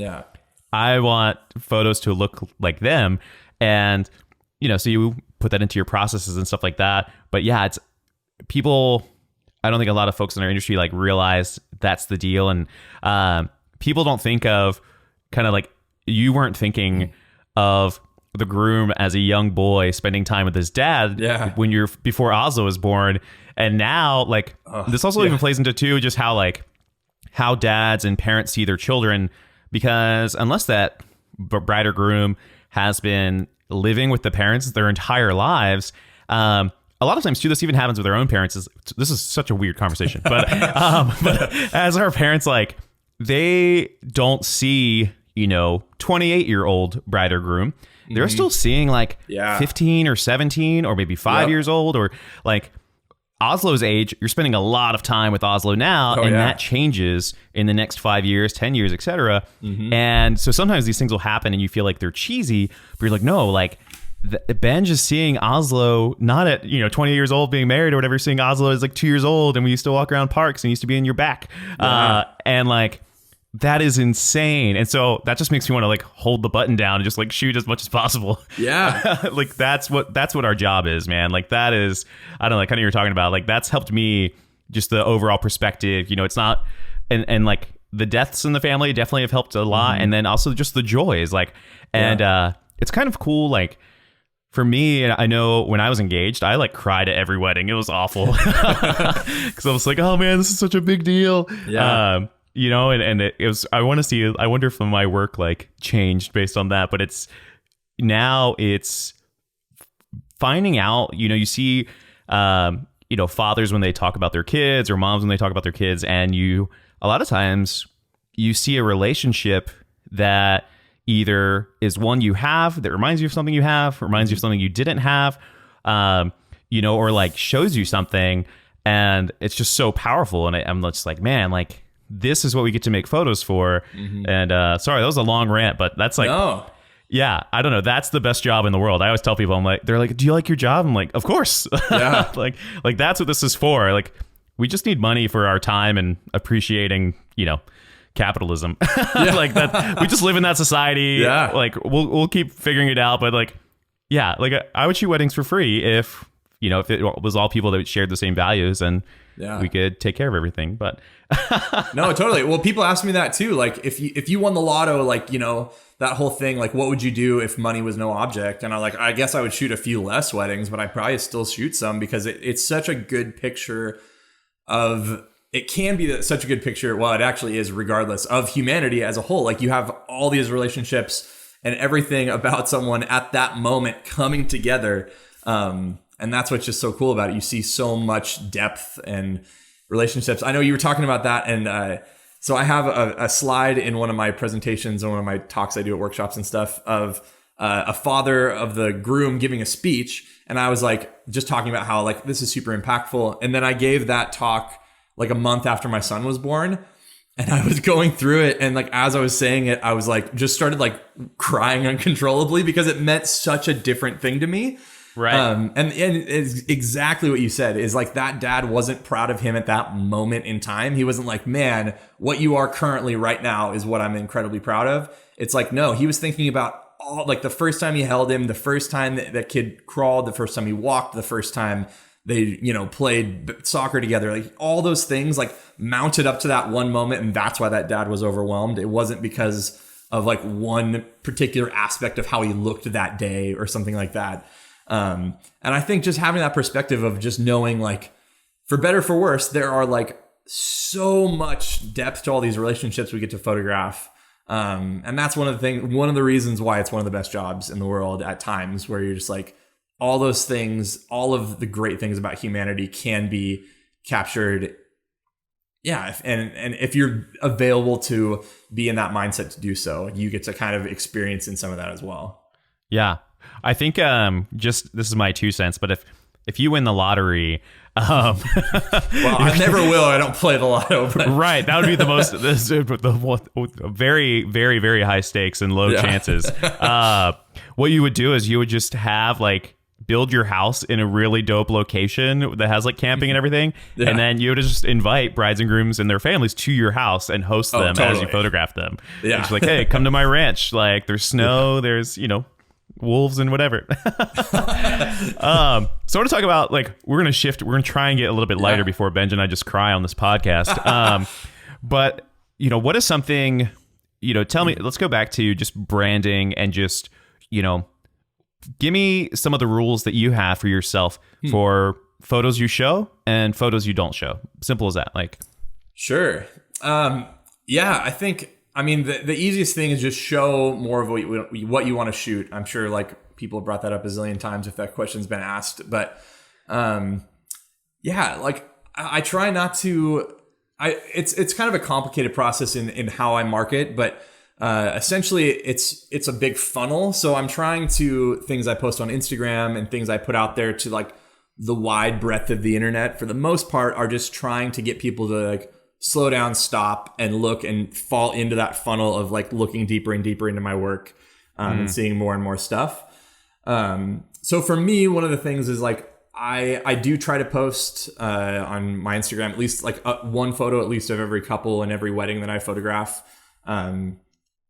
I want photos to look like them. And so you put that into your processes and stuff like that. But yeah, it's people, I don't think a lot of folks in our industry like realize that's the deal. And people don't think of kind of like, you weren't thinking of the groom as a young boy spending time with his dad before Oslo was born. And now like this also even plays into too, just how dads and parents see their children, because unless that bride or groom has been living with the parents their entire lives, a lot of times too, this even happens with their own parents. This is such a weird conversation, but as our parents, like they don't see 28-year-old bride or groom. They're still seeing like 15 or 17 or maybe 5 years old, or like Oslo's age. You're spending a lot of time with Oslo now, that changes in the next 5 years, 10 years, etc. And so sometimes these things will happen and you feel like they're cheesy, but you're like, no, like Benj is seeing Oslo not at 20 years old being married or whatever. Seeing Oslo as like 2 years old, and we used to walk around parks and he used to be in your back, and like that is insane. And so that just makes me want to like hold the button down and just like shoot as much as possible. Yeah. Like that's what our job is, man. Like that is, I don't know, like kind of you're talking about, like that's helped me just the overall perspective. It's not, and like the deaths in the family definitely have helped a lot. And then also just the joys, like, and it's kind of cool. Like for me, I know when I was engaged, I like cried at every wedding. It was awful. Cause I was like, oh man, this is such a big deal. Yeah. And it was, I wonder if my work like changed based on that, but it's finding out, you see, fathers when they talk about their kids or moms when they talk about their kids, and a lot of times you see a relationship that either is one you have that reminds you of something you have, reminds you of something you didn't have, or like shows you something, and it's just so powerful. And I'm just like, man, like, this is what we get to make photos for. And sorry, that was a long rant, but that's like, yeah, I don't know. That's the best job in the world. I always tell people, they're like, do you like your job? I'm like, of course. Yeah. like that's what this is for. Like, we just need money for our time and appreciating, capitalism. Like that, we just live in that society. Yeah. Like we'll keep figuring it out. But like, yeah, like I would shoot weddings for free if it was all people that shared the same values, and we could take care of everything. But no, totally. Well, people ask me that too. Like if you won the lotto, like, that whole thing, like what would you do if money was no object? And I guess I would shoot a few less weddings, but I probably still shoot some, because it's such a good picture of, it can be such a good picture. Well, it actually is, regardless of humanity as a whole. Like you have all these relationships and everything about someone at that moment coming together. And that's what's just so cool about it. You see so much depth and relationships. I know you were talking about that. And so I have a slide in one of my presentations and one of my talks I do at workshops and stuff of a father of the groom giving a speech. And I was like, just talking about how like this is super impactful. And then I gave that talk like a month after my son was born. And I was going through it, and like as I was saying it, I was like just started like crying uncontrollably because it meant such a different thing to me. Right. And it's exactly what you said is like that dad wasn't proud of him at that moment in time. He wasn't like, man, what you are currently right now is what I'm incredibly proud of. It's like, no, he was thinking about all like the first time he held him, the first time that kid crawled, the first time he walked, the first time they, played soccer together, like all those things like mounted up to that one moment. And that's why that dad was overwhelmed. It wasn't because of like one particular aspect of how he looked that day or something like that. And I think just having that perspective of just knowing like, for better or for worse, there are like so much depth to all these relationships we get to photograph. And that's one of the reasons why it's one of the best jobs in the world at times, where you're just like, all those things, all of the great things about humanity can be captured. Yeah. And if you're available to be in that mindset to do so, you get to kind of experience in some of that as well. Yeah. I think just this is my 2 cents, but if you win the lottery, well, I never will. I don't play the lotto. But. Right, that would be the very, very, very high stakes and low chances. What you would do is you would just have like build your house in a really dope location that has like camping and everything, and then you would just invite brides and grooms and their families to your house and host them as you photograph them. Yeah, just like, hey, come to my ranch. Like, there's snow, there's wolves and whatever. So I want to talk about like we're gonna try and get a little bit lighter before Benj and I just cry on this podcast. But what is something tell me, let's go back to just branding and just give me some of the rules that you have for yourself for photos you show and photos you don't show. Simple as that. Like, sure. I think the easiest thing is just show more of what you want to shoot. I'm sure like people have brought that up a zillion times if that question's been asked, but like I try not to. It's kind of a complicated process in how I market, but essentially it's a big funnel. So I'm trying to things I post on Instagram and things I put out there to like the wide breadth of the internet for the most part are just trying to get people to like slow down, stop, and look and fall into that funnel of like looking deeper and deeper into my work and seeing more and more stuff. So for me, one of the things is like I do try to post on my Instagram at least like one photo at least of every couple and every wedding that I photograph,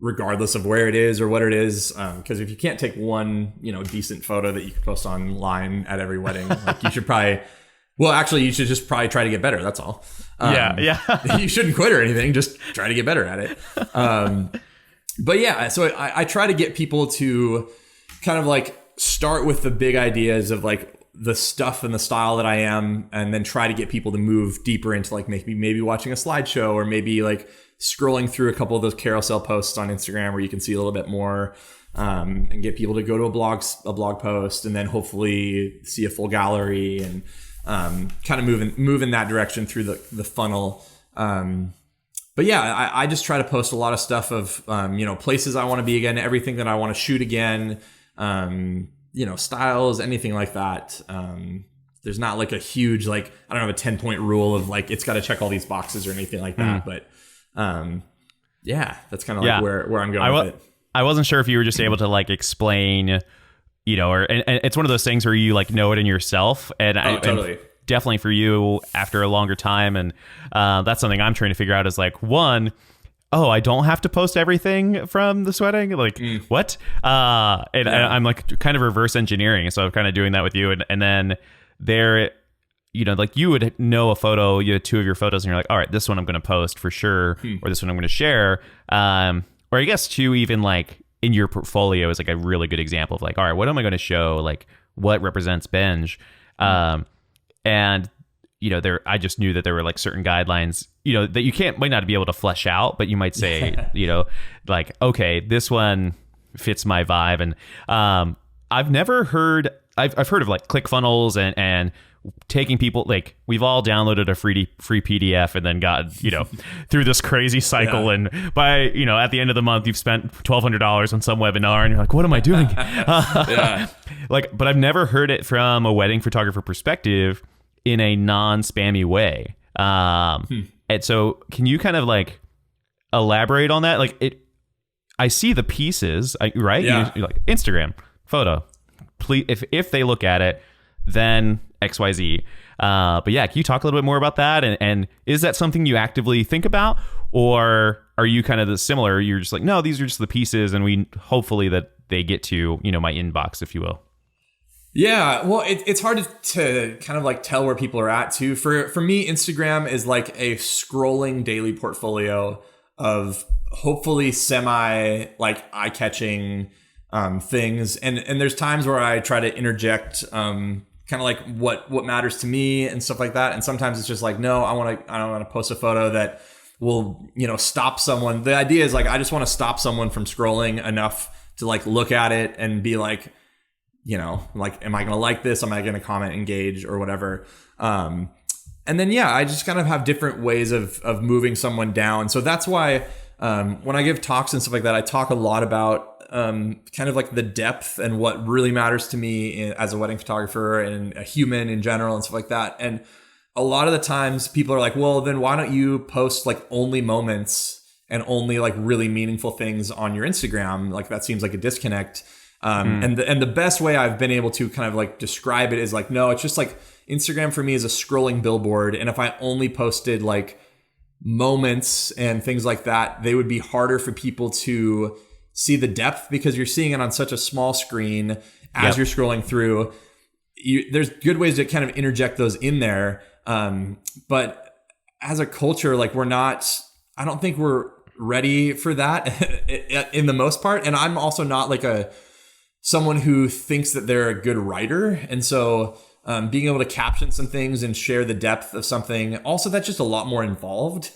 regardless of where it is or what it is. Because if you can't take one decent photo that you can post online at every wedding, like you should probably. Well, actually, you should just probably try to get better. That's all. You shouldn't quit or anything. Just try to get better at it. But yeah, so I try to get people to kind of like start with the big ideas of like the stuff and the style that I am, and then try to get people to move deeper into like maybe watching a slideshow or maybe like scrolling through a couple of those carousel posts on Instagram where you can see a little bit more. And get people to go to a blog post and then hopefully see a full gallery and kind of move in that direction through the funnel. But yeah, I just try to post a lot of stuff of, places I want to be again, everything that I want to shoot again, styles, anything like that. There's not like a huge, like, I don't have a 10-point rule of like, it's got to check all these boxes or anything like that. But that's kind of like where I'm going with it. I wasn't sure if you were just able to like explain, and it's one of those things where you like know it in yourself. And totally. And definitely for you after a longer time. And that's something I'm trying to figure out is like, one, I don't have to post everything from this wedding. Like what? I'm like kind of reverse engineering. So I'm kind of doing that with you. And then there, like you would know a photo, you had two of your photos and you're like, all right, this one I'm going to post for sure. Or this one I'm going to share. Or I guess two, even like in your portfolio is like a really good example of like, all right, what am I going to show? Like what represents Benj? And there, I just knew that there were like certain guidelines, that you might not be able to flesh out, but you might say, like, okay, this one fits my vibe. And I've never heard, I've heard of like ClickFunnels and taking people, like we've all downloaded a free PDF and then got, through this crazy cycle. And by, at the end of the month, you've spent $1,200 on some webinar and you're like, what am I doing? But I've never heard it from a wedding photographer perspective in a non-spammy way. And so can you kind of like elaborate on that? Like I see the pieces, right? Yeah. You're like Instagram photo. Please, if they look at it, then XYZ. But yeah, can you talk a little bit more about that? And is that something you actively think about, or are you kind of the similar? You're just like, no, these are just the pieces, and we hopefully that they get to my inbox, if you will. Yeah, well, it's hard to kind of like tell where people are at too. For me, Instagram is like a scrolling daily portfolio of hopefully semi like eye-catching things, and there's times where I try to interject kind of like what matters to me and stuff like that, and sometimes it's just like, no, I don't want to post a photo that will stop someone. The idea is like I just want to stop someone from scrolling enough to like look at it and be like, like, am I going to like this? Am I going to comment, engage, or whatever? And then, yeah, I just kind of have different ways of moving someone down. So that's why when I give talks and stuff like that, I talk a lot about kind of like the depth and what really matters to me as a wedding photographer and a human in general and stuff like that. And a lot of the times people are like, well, then why don't you post like only moments and only like really meaningful things on your Instagram? Like that seems like a disconnect. And the best way I've been able to kind of like describe it is like, no, it's just like Instagram for me is a scrolling billboard. And if I only posted like moments and things like that, they would be harder for people to see the depth because you're seeing it on such a small screen as you're scrolling through. There's good ways to kind of interject those in there. But as a culture, like I don't think we're ready for that in the most part. And I'm also not like someone who thinks that they're a good writer. And so being able to caption some things and share the depth of something, also that's just a lot more involved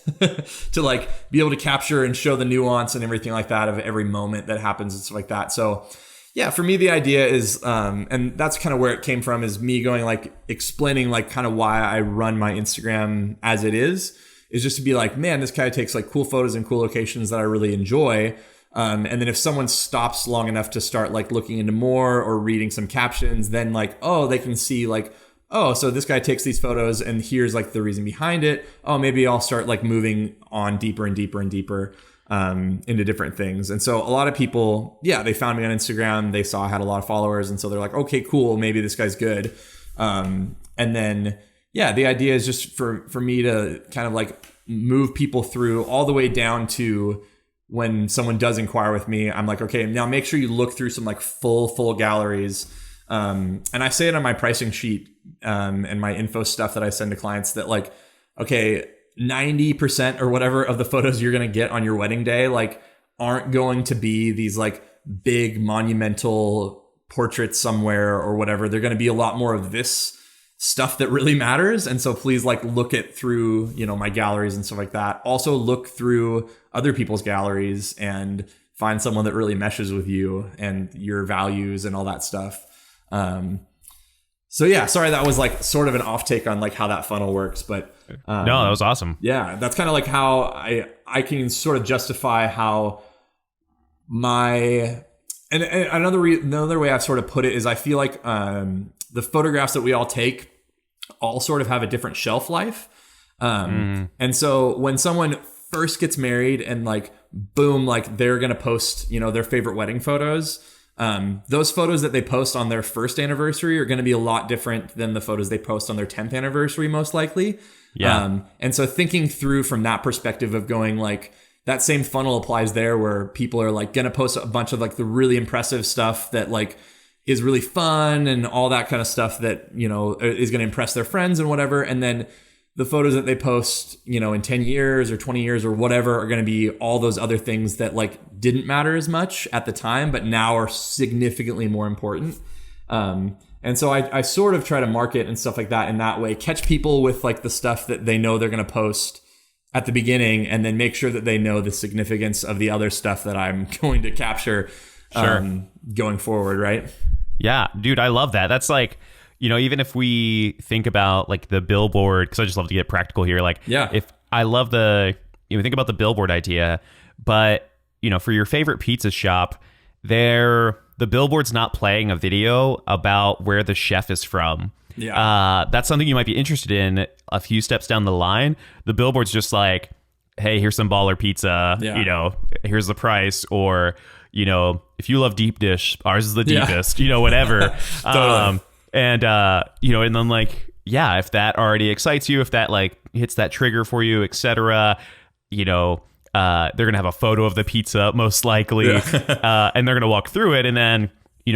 to like be able to capture and show the nuance and everything like that of every moment that happens and stuff like that. So yeah, for me, the idea is, and that's kind of where it came from, is me going like explaining like kind of why I run my Instagram as it is just to be like, man, this guy takes like cool photos and cool locations that I really enjoy. And then if someone stops long enough to start like looking into more or reading some captions, then like, oh, they can see like, oh, so this guy takes these photos and here's like the reason behind it. Oh, maybe I'll start like moving on deeper and deeper and deeper into different things. And so a lot of people, they found me on Instagram. They saw I had a lot of followers. And so they're like, okay, cool. Maybe this guy's good. And then, the idea is just for me to kind of like move people through all the way down to when someone does inquire with me, I'm like, okay, now make sure you look through some like full galleries. And I say it on my pricing sheet and my info stuff that I send to clients that like, okay, 90% or whatever of the photos you're going to get on your wedding day, like aren't going to be these like big monumental portraits somewhere or whatever. They're going to be a lot more of this stuff that really matters. And so please like look it through, my galleries and stuff like that. Also look through other people's galleries and find someone that really meshes with you and your values and all that stuff. So yeah, sorry, that was like sort of an off take on like how that funnel works, but no, that was awesome. Yeah, that's kind of like how I can sort of justify how and another way I've sort of put it is I feel like the photographs that we all take all sort of have a different shelf life. And so when someone first gets married and like, boom, like they're going to post, their favorite wedding photos, those photos that they post on their first anniversary are going to be a lot different than the photos they post on their 10th anniversary, most likely. Yeah. And so thinking through from that perspective of going like, that same funnel applies there where people are like going to post a bunch of like the really impressive stuff that like is really fun and all that kind of stuff that, is going to impress their friends and whatever. And then the photos that they post, in 10 years or 20 years or whatever are going to be all those other things that like didn't matter as much at the time, but now are significantly more important. And so I sort of try to market and stuff like that in that way, catch people with like the stuff that they know they're going to post at the beginning, and then make sure that they know the significance of the other stuff that I'm going to capture going forward, right? Yeah, dude, I love that. That's like, even if we think about like the billboard, because I just love to get practical here. Like, if I love think about the billboard idea, but, for your favorite pizza shop, the billboard's not playing a video about where the chef is from. Yeah. That's something you might be interested in a few steps down the line. The billboard's just like, hey, here's some baller pizza, here's the price, or, if you love deep dish, ours is the deepest, whatever. Totally. And then like, yeah, if that already excites you, if that like hits that trigger for you, etc., they're going to have a photo of the pizza most likely, and they're going to walk through it. And then,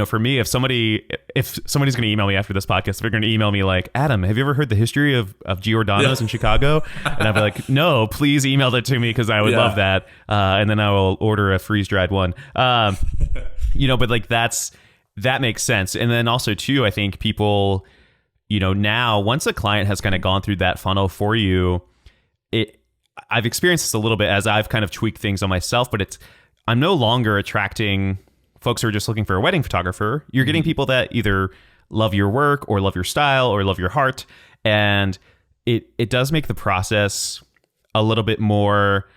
for me, if somebody's going to email me after this podcast, they're going to email me like, Adam, have you ever heard the history of Giordano's in Chicago? And I'll be like, no, please email it to me because I would love that. And then I will order a freeze-dried one. But like that makes sense. And then also too, I think people, now once a client has kind of gone through that funnel for you, I've experienced this a little bit as I've kind of tweaked things on myself, but I'm no longer attracting folks who are just looking for a wedding photographer. You're getting people that either love your work or love your style or love your heart. And it does make the process a little bit more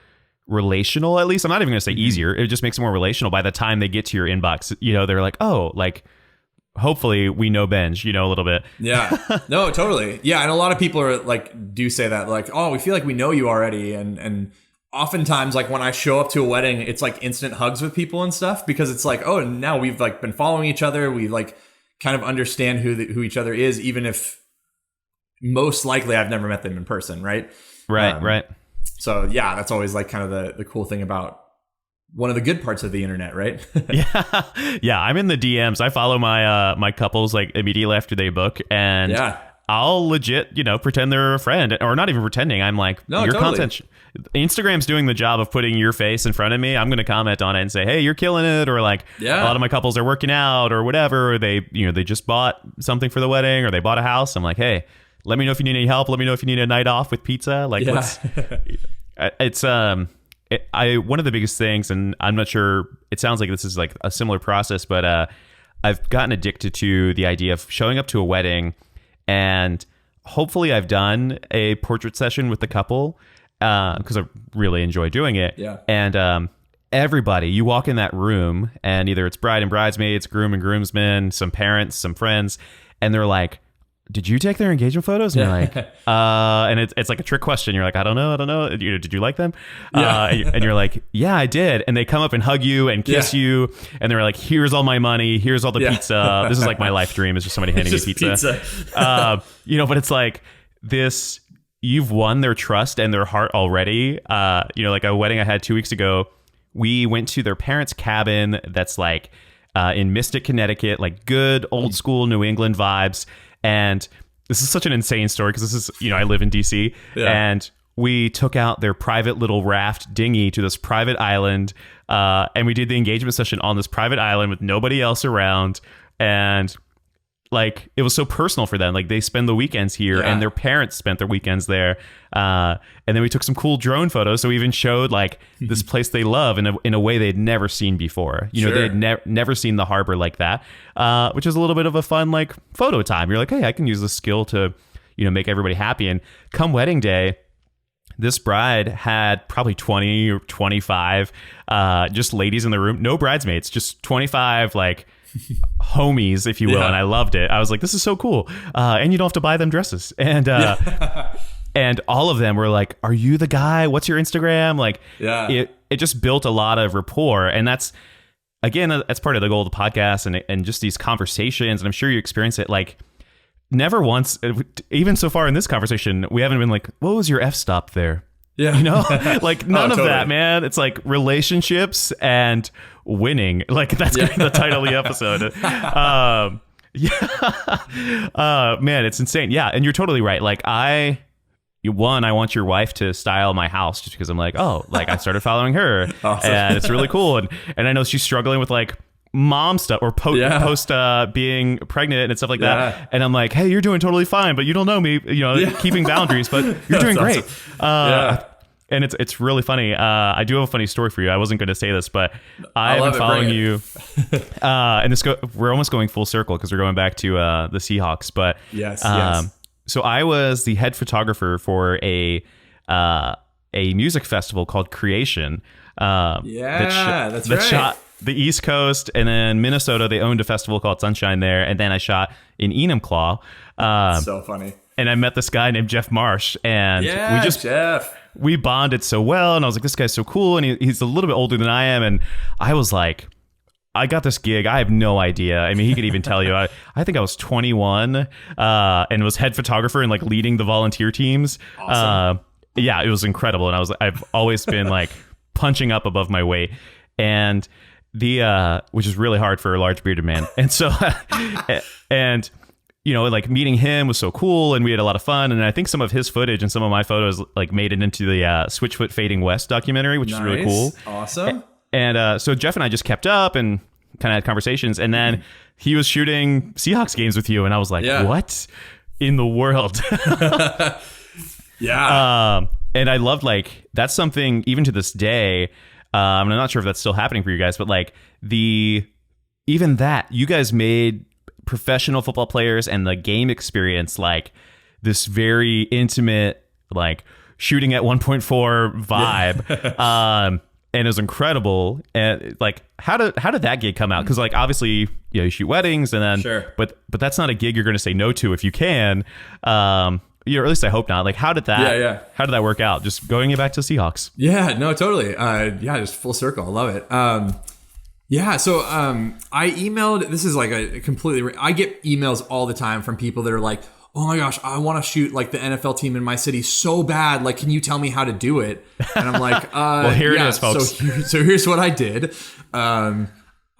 relational, at least. I'm not even going to say easier. It just makes it more relational. By the time they get to your inbox, they're like, oh, like, hopefully we know Benj, a little bit. Yeah, no, totally. Yeah. And a lot of people are like, do say that, like, oh, we feel like we know you already. And oftentimes, like when I show up to a wedding, it's like instant hugs with people and stuff, because it's like, oh, now we've like been following each other. We like kind of understand who each other is, even if most likely I've never met them in person. Right. Right. So yeah, that's always like kind of the cool thing about one of the good parts of the internet, right? Yeah. I'm in the DMs. I follow my couples like immediately after they book, and I'll legit, pretend they're a friend, or not even pretending. I'm like, no, your totally. content, Instagram's doing the job of putting your face in front of me. I'm going to comment on it and say, hey, you're killing it. Or like a lot of my couples are working out or whatever. Or they just bought something for the wedding, or they bought a house. I'm like, hey, let me know if you need any help. Let me know if you need a night off with pizza. Like it's one of the biggest things, and I'm not sure, it sounds like this is like a similar process, but I've gotten addicted to the idea of showing up to a wedding, and hopefully I've done a portrait session with the couple because I really enjoy doing it. Yeah. And everybody, you walk in that room, and either it's bride and bridesmaids, groom and groomsmen, some parents, some friends, and they're like, did you take their engagement photos? And you're like, and it's like a trick question. You're like, I don't know. Did you like them? And you're like, yeah, I did. And they come up and hug you and kiss you. And they're like, here's all my money. Here's all the pizza. This is like my life dream, is just somebody handing me pizza. But it's like this, you've won their trust and their heart already. Like a wedding I had 2 weeks ago, we went to their parents' cabin that's like in Mystic, Connecticut, like good old school New England vibes. And this is such an insane story because this is, I live in DC, and we took out their private little raft dinghy to this private island, and we did the engagement session on this private island with nobody else around. And like, it was so personal for them. Like, they spend the weekends here, and their parents spent their weekends there. And then we took some cool drone photos. So we even showed like this place they love in a way they'd never seen before. They had never seen the harbor like that, which is a little bit of a fun like photo time. You're like, hey, I can use this skill to, make everybody happy. And come wedding day, this bride had probably 20 or 25 just ladies in the room, no bridesmaids, just 25 like homies, if you will. And I loved it. I was like, this is so cool. And you don't have to buy them dresses. And and all of them were like, are you the guy? What's your Instagram? Like, it just built a lot of rapport. And that's, again, that's part of the goal of the podcast and just these conversations. And I'm sure you experience it. Like, never once, even so far in this conversation, we haven't been like, what was your F-stop there? Yeah. Like none of that, man. It's like relationships and winning. Like, that's going to be the title of the episode. Man, it's insane. Yeah. And you're totally right. Like, I want your wife to style my house just because I'm like, oh, like I started following her. Awesome. And it's really cool. And I know she's struggling with like mom stuff or post being pregnant and stuff like that. And I'm like, hey, you're doing totally fine, but you don't know me, keeping boundaries, but you're doing great. Awesome. And it's really funny. I do have a funny story for you. I wasn't going to say this, but I've been following you. And we're almost going full circle because we're going back to the Seahawks. But yes. So I was the head photographer for a music festival called Creation. That right. Shot the East Coast, and then Minnesota. They owned a festival called Sunshine there, and then I shot in Enumclaw. So funny. And I met this guy named Jeff Marsh, and we bonded so well, and I was like, this guy's so cool, and he's a little bit older than I am, and I was like, I got this gig. I have no idea. I mean, he could even tell you. I think I was 21 and was head photographer and like leading the volunteer teams. Awesome. Yeah, it was incredible. And I've always been like punching up above my weight, and which is really hard for a large bearded man. And so, and you know, like meeting him was so cool, and we had a lot of fun. And I think some of his footage and some of my photos like made it into the Switchfoot Fading West documentary, which is really cool. Awesome. And so Jeff and I just kept up and kind of had conversations. And then he was shooting Seahawks games with you. And I was like, what in the world? Yeah. And I loved, like, that's something even to this day. I'm not sure if that's still happening for you guys, but like even that, you guys made professional football players and the game experience like this very intimate, like shooting at 1.4 vibe. And it was incredible. And like, how did that gig come out? Because like, obviously, you know, you shoot weddings, and then, but that's not a gig you're going to say no to if you can. Or at least I hope not. Like, how did that work out? Just going it back to Seahawks. Yeah, no, totally. Just full circle. I love it. So I emailed. This is like a completely. I get emails all the time from people that are like, oh my gosh, I want to shoot like the NFL team in my city so bad. Like, can you tell me how to do it? And I'm like, well, here it is, folks. So here's what I did. I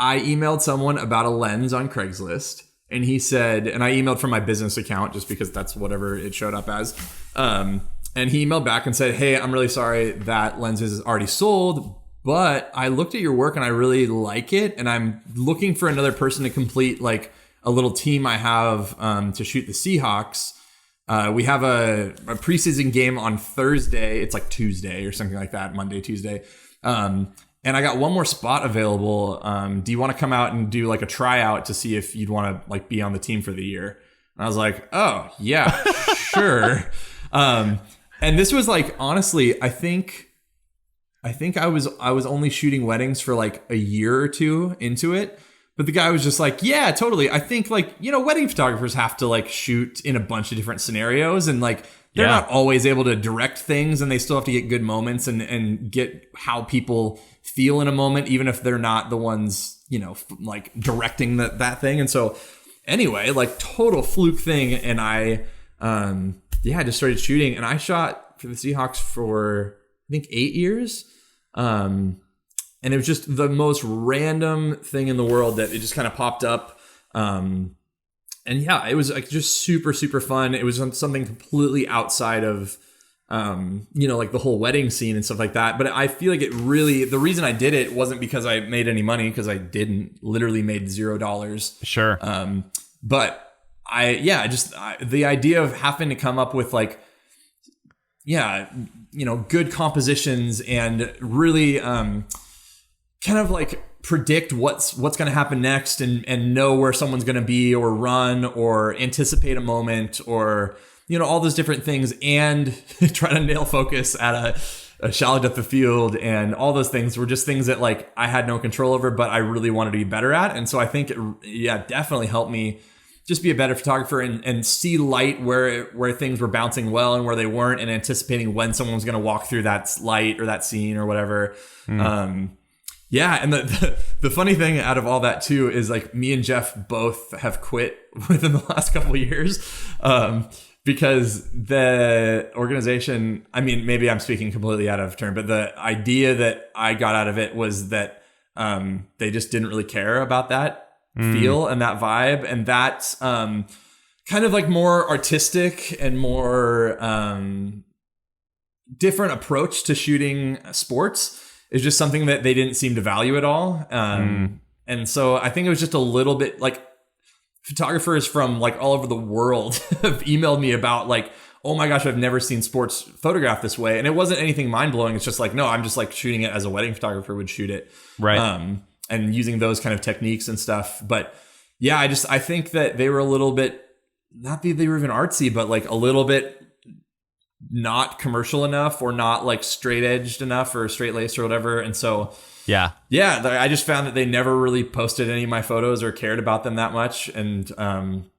emailed someone about a lens on Craigslist, and he said, and I emailed from my business account just because that's whatever it showed up as. And he emailed back and said, hey, I'm really sorry that lens is already sold, but I looked at your work and I really like it. And I'm looking for another person to complete like a little team I have to shoot the Seahawks. We have a preseason game on Thursday. It's like Tuesday or something like that, Monday, Tuesday. And I got one more spot available. Do you want to come out and do like a tryout to see if you'd want to like be on the team for the year? And I was like, oh yeah, sure. And this was like, honestly, I think I was only shooting weddings for like a year or two into it. But the guy was just like, yeah, totally. I think like, you know, wedding photographers have to like shoot in a bunch of different scenarios, and like they're not always able to direct things, and they still have to get good moments and get how people feel in a moment, even if they're not the ones, you know, like directing that thing. And so anyway, like total fluke thing. And I just started shooting, and I shot for the Seahawks for I think 8 years. And it was just the most random thing in the world that it just kind of popped up. And yeah, it was like just super, super fun. It was something completely outside of, you know, like the whole wedding scene and stuff like that. But I feel like it really, the reason I did it wasn't because I made any money, because I didn't, literally made $0. Sure. But the idea of having to come up with like, you know, good compositions and really, kind of like predict what's going to happen next, and know where someone's going to be, or run, or anticipate a moment, or, you know, all those different things, and try to nail focus at a shallow depth of field, and all those things were just things that like I had no control over, but I really wanted to be better at. And so I think it definitely helped me just be a better photographer and see light where things were bouncing well and where they weren't, and anticipating when someone was going to walk through that light or that scene or whatever. Yeah, and the funny thing out of all that too is like me and Jeff both have quit within the last couple of years, because the organization, I mean, maybe I'm speaking completely out of turn, but the idea that I got out of it was that they just didn't really care about that feel and that vibe, and that kind of like more artistic and more different approach to shooting sports is just something that they didn't seem to value at all. And so I think it was just a little bit like photographers from like all over the world have emailed me about like, oh my gosh, I've never seen sports photographed this way. And it wasn't anything mind blowing. It's just like, no, I'm just like shooting it as a wedding photographer would shoot it. Right. And using those kind of techniques and stuff. But yeah, I think that they were a little bit, not that they were even artsy, but like a little bit not commercial enough or not like straight edged enough or straight laced or whatever. And so yeah, I just found that they never really posted any of my photos or cared about them that much. And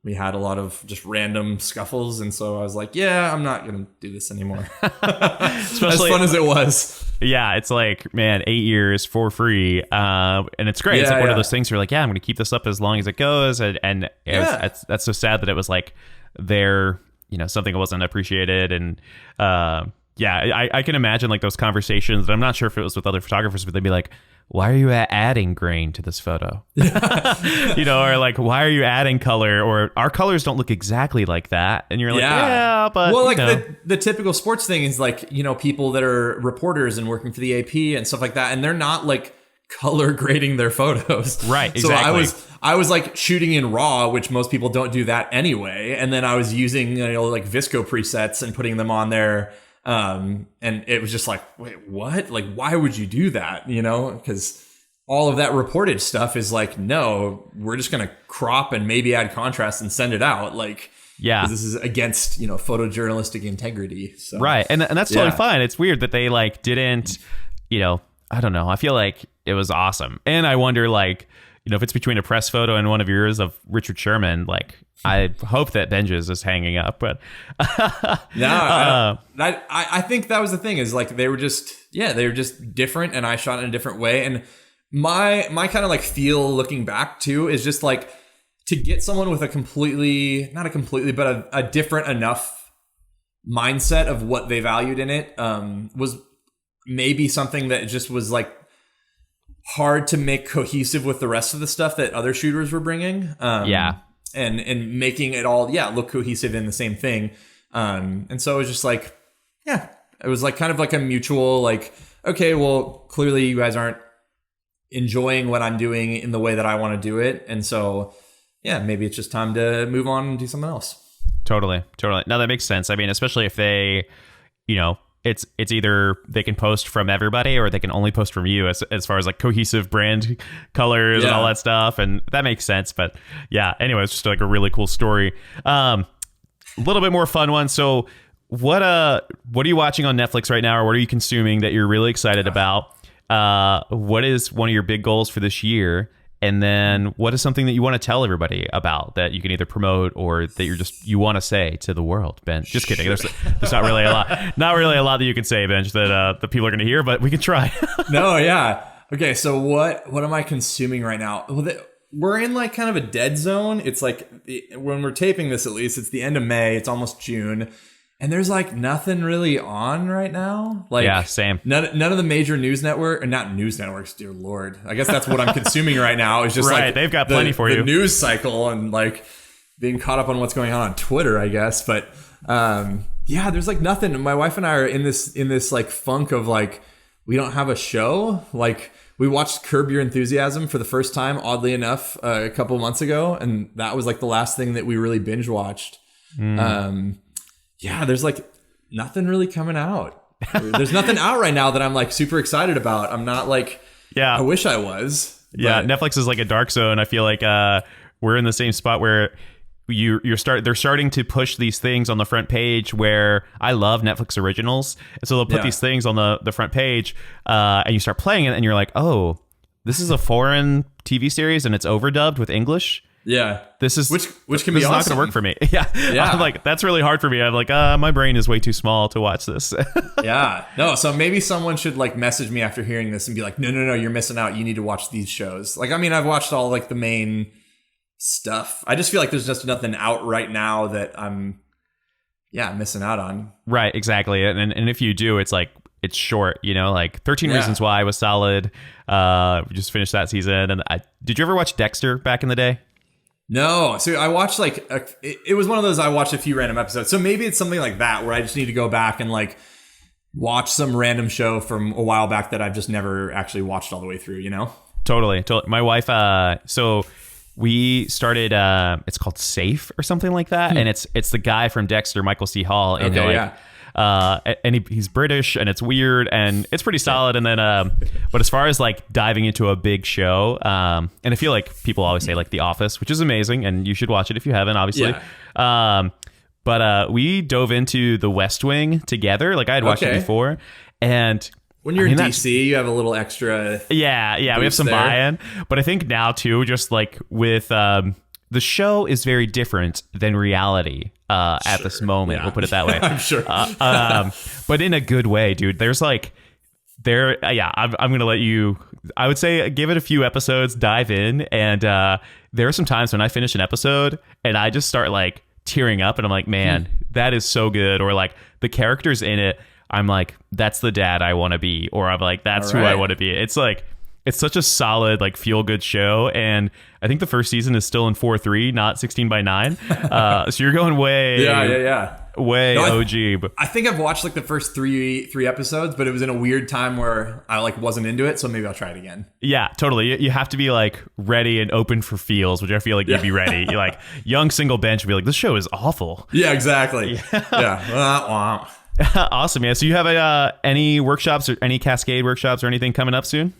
we had a lot of just random scuffles. And so I was like, yeah, I'm not going to do this anymore. Especially, as fun as it was. Yeah, it's like, man, 8 years for free. And it's great. It's like one of those things where you're like, yeah, I'm going to keep this up as long as it goes. And that's so sad that it was like there, you know, something wasn't appreciated. And I can imagine like those conversations. I'm not sure if it was with other photographers, but they'd be like, why are you adding grain to this photo? You know, or like, why are you adding color? Or our colors don't look exactly like that. And you're like, yeah, but well, like you know. the typical sports thing is like, you know, people that are reporters and working for the AP and stuff like that. And they're not like color grading their photos. Right. Exactly. So I was like shooting in RAW, which most people don't do that anyway. And then I was using, you know, like VSCO presets and putting them on there. And it was just like, wait, what? Like, why would you do that? You know, because all of that reported stuff is like, no, we're just going to crop and maybe add contrast and send it out. Like, yeah, this is against, you know, photojournalistic integrity. So, right. And that's totally fine. It's weird that they like didn't, you know, I don't know. I feel like it was awesome. And I wonder, like, you know, if it's between a press photo and one of yours of Richard Sherman, like, I hope that Benj's is hanging up, but no, I think that was the thing is like, they were just different and I shot in a different way. And my kind of like feel looking back too, is just like to get someone with not a completely, but a different enough mindset of what they valued in it, was maybe something that just was like hard to make cohesive with the rest of the stuff that other shooters were bringing. And making it all, look cohesive in the same thing. And so it was just like, it was like kind of like a mutual, like, okay, well, clearly you guys aren't enjoying what I'm doing in the way that I want to do it. And so, maybe it's just time to move on and do something else. Totally. No, that makes sense. I mean, especially if they, you know, it's either they can post from everybody or they can only post from you as far as like cohesive brand colors and all that stuff. And that makes sense. But anyway, it's just like a really cool story. A little bit more fun one. So what are you watching on Netflix right now, or what are you consuming that you're really excited about? What is one of your big goals for this year? And then what is something that you want to tell everybody about that you can either promote or that you want to say to the world, Ben? Just kidding. There's not really a lot that you can say, Benj, that the people are going to hear, but we can try. No, yeah. Okay, so what am I consuming right now? Well, we're in like kind of a dead zone. It's like when we're taping this, at least it's the end of May. It's almost June. And there's like nothing really on right now. Like, same. None of the major news not news networks, dear Lord. I guess that's what I'm consuming right now. Is just like they've got plenty for you. The news cycle and like being caught up on what's going on Twitter, I guess. But there's like nothing. My wife and I are in this like funk of like, we don't have a show. Like, we watched Curb Your Enthusiasm for the first time, oddly enough, a couple months ago, and that was like the last thing that we really binge watched. There's like nothing really coming out. There's nothing out right now that I'm like super excited about. I'm not like, I wish I was. Yeah, Netflix is like a dark zone. I feel like we're in the same spot where they're starting to push these things on the front page where I love Netflix originals. And so they'll put these things on the front page and you start playing it and you're like, oh, this is a foreign TV series and it's overdubbed with English. Yeah, this is which can be awesome. Not going to work for me. I'm like, that's really hard for me. I'm like, my brain is way too small to watch this. No. So maybe someone should like message me after hearing this and be like, no, you're missing out. You need to watch these shows. Like, I mean, I've watched all like the main stuff. I just feel like there's just nothing out right now that I'm missing out on. Right, exactly. And if you do, it's like, it's short, you know, like 13 Reasons Why was solid. We just finished that season. And did you ever watch Dexter back in the day? No. So I watched like, it was one of those, I watched a few random episodes. So maybe it's something like that where I just need to go back and like watch some random show from a while back that I've just never actually watched all the way through, you know? Totally. My wife, so we started, it's called Safe or something like that. And it's the guy from Dexter, Michael C. Hall. And and he's British and it's weird and it's pretty solid. And then but as far as like diving into a big show, and I feel like people always say like The Office, which is amazing and you should watch it if you haven't, obviously. but we dove into The West Wing together. Like I had watched it before, and when you're in DC, you have a little extra. Yeah, we have some buy-in, but I think now too, just like with the show is very different than reality at this moment. Yeah. We'll put it that way. I'm sure, but in a good way, dude. There's like I'm gonna let you. I would say give it a few episodes, dive in, and there are some times when I finish an episode and I just start like tearing up, and I'm like, man, that is so good. Or like the characters in it, I'm like, that's the dad I want to be, or I'm like, that's who I want to be. It's like, it's such a solid, like, feel good show. And I think the first season is still in 4:3, not 16:9. So you're going way, way OG. But I think I've watched like the first three episodes, but it was in a weird time where I like wasn't into it. So maybe I'll try it again. Yeah, totally. You have to be like ready and open for feels, which I feel like you'd be ready. You're like young single bench would be like, this show is awful. Yeah, exactly. Yeah. Awesome. Yeah. So you have any workshops or any Cascade workshops or anything coming up soon?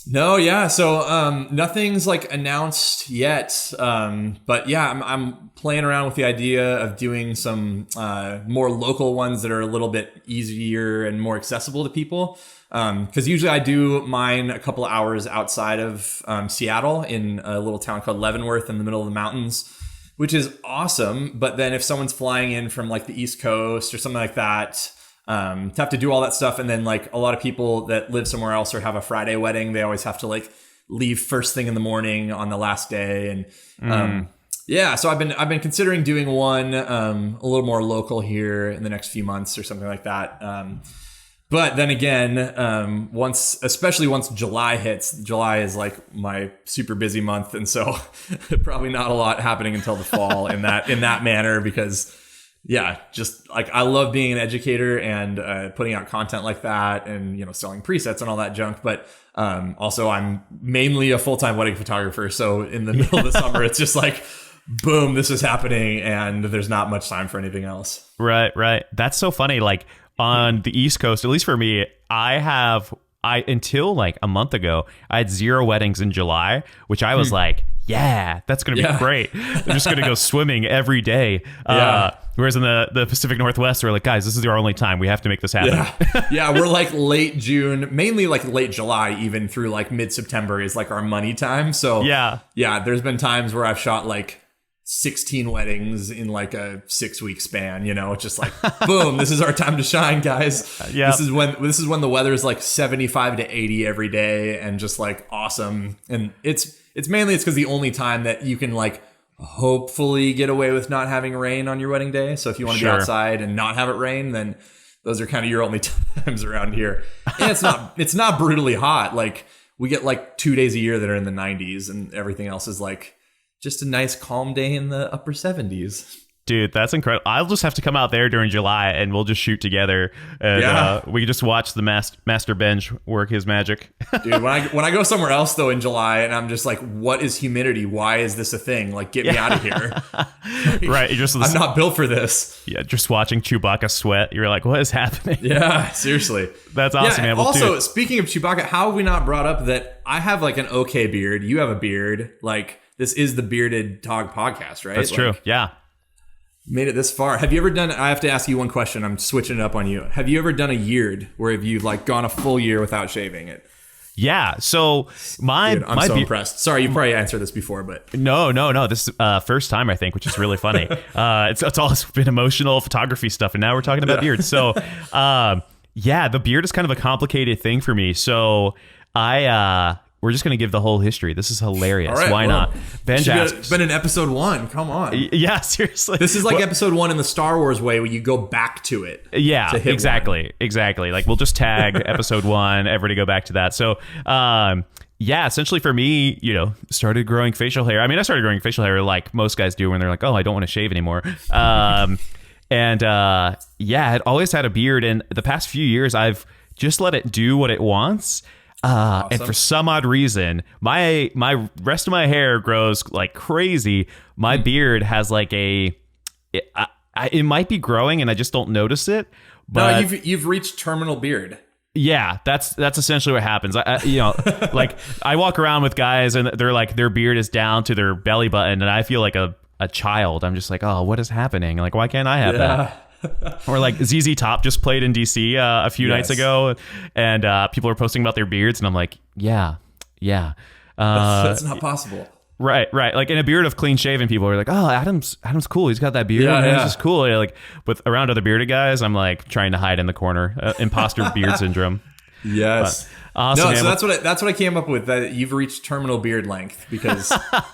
No, yeah. So nothing's like announced yet. But yeah, I'm playing around with the idea of doing some more local ones that are a little bit easier and more accessible to people. Because usually I do mine a couple of hours outside of Seattle in a little town called Leavenworth in the middle of the mountains, which is awesome. But then if someone's flying in from like the East Coast or something like that, to have to do all that stuff, and then like a lot of people that live somewhere else or have a Friday wedding, they always have to like leave first thing in the morning on the last day, and so I've been considering doing one a little more local here in the next few months or something like that. But then again, especially once July hits, July is like my super busy month, and so probably not a lot happening until the fall in that manner, because yeah, just like I love being an educator and putting out content like that, and selling presets and all that junk. But also I'm mainly a full-time wedding photographer, so in the middle of the summer, it's just like, boom, this is happening, and there's not much time for anything else. Right. That's so funny. Like on the East Coast, at least for me, until like a month ago, I had 0 weddings in July, which I was like, yeah, that's going to be great. I'm just going to go swimming every day. Whereas in the Pacific Northwest, we're like, guys, this is our only time. We have to make this happen. Yeah, we're like late June, mainly like late July, even through like mid-September is like our money time. So yeah, there's been times where I've shot like 16 weddings in like a 6-week span, it's just like, boom, this is our time to shine, guys. This is when the weather is like 75 to 80 every day, and just like awesome. And it's mainly because the only time that you can like hopefully get away with not having rain on your wedding day. So if you want to be outside and not have it rain, then those are kind of your only times around here. And it's not brutally hot. Like we get like 2 days a year that are in the 90s, and everything else is like just a nice calm day in the upper 70s. Dude, that's incredible. I'll just have to come out there during July, and we'll just shoot together. And we can just watch the Master Benj work his magic. Dude, when I go somewhere else, though, in July, and I'm just like, what is humidity? Why is this a thing? Like, get me out of here. Right. I'm not built for this. Yeah, just watching Chewbacca sweat. You're like, what is happening? Yeah, seriously. That's awesome, man. Well, also, speaking of Chewbacca, how have we not brought up that I have like an okay beard? You have a beard. Like, this is the Bearded Tog podcast, right? That's true. Yeah. Made it this far. Have you ever done, I have to ask you one question. I'm switching it up on you. Have you ever done a yeared, where have you like gone a full year without shaving it? Yeah. So I'm so impressed. Sorry, you probably answered this before, but no. This is first time, I think, which is really funny. It's all been emotional photography stuff, and now we're talking about beards. So the beard is kind of a complicated thing for me. So we're just going to give the whole history. This is hilarious. Right, why not? Benj asks. It's been in episode 1. Come on. Yeah, seriously. This is like episode 1 in the Star Wars way, where you go back to it. Yeah, exactly. Like we'll just tag episode 1, everybody go back to that. So, essentially for me, started growing facial hair. I mean, I started growing facial hair like most guys do when they're like, oh, I don't want to shave anymore. I'd always had a beard. And the past few years, I've just let it do what it wants. Awesome. And for some odd reason, my rest of my hair grows like crazy. My beard has like it might be growing and I just don't notice it. But no, you've reached terminal beard. Yeah, that's essentially what happens. Like I walk around with guys and they're like, their beard is down to their belly button, and I feel like a a child. I'm just like, oh, what is happening? Like, why can't I have that? Or like ZZ Top just played in DC a few nights ago, and people are posting about their beards, and I'm like, yeah. That's not possible. Right. Like in a beard of clean shaven people are like, oh, Adam's cool. He's got that beard. He's just cool. Like with around other bearded guys, I'm like trying to hide in the corner. Imposter beard syndrome. Yes. But, awesome, no, man. so that's what I came up with, that you've reached terminal beard length, because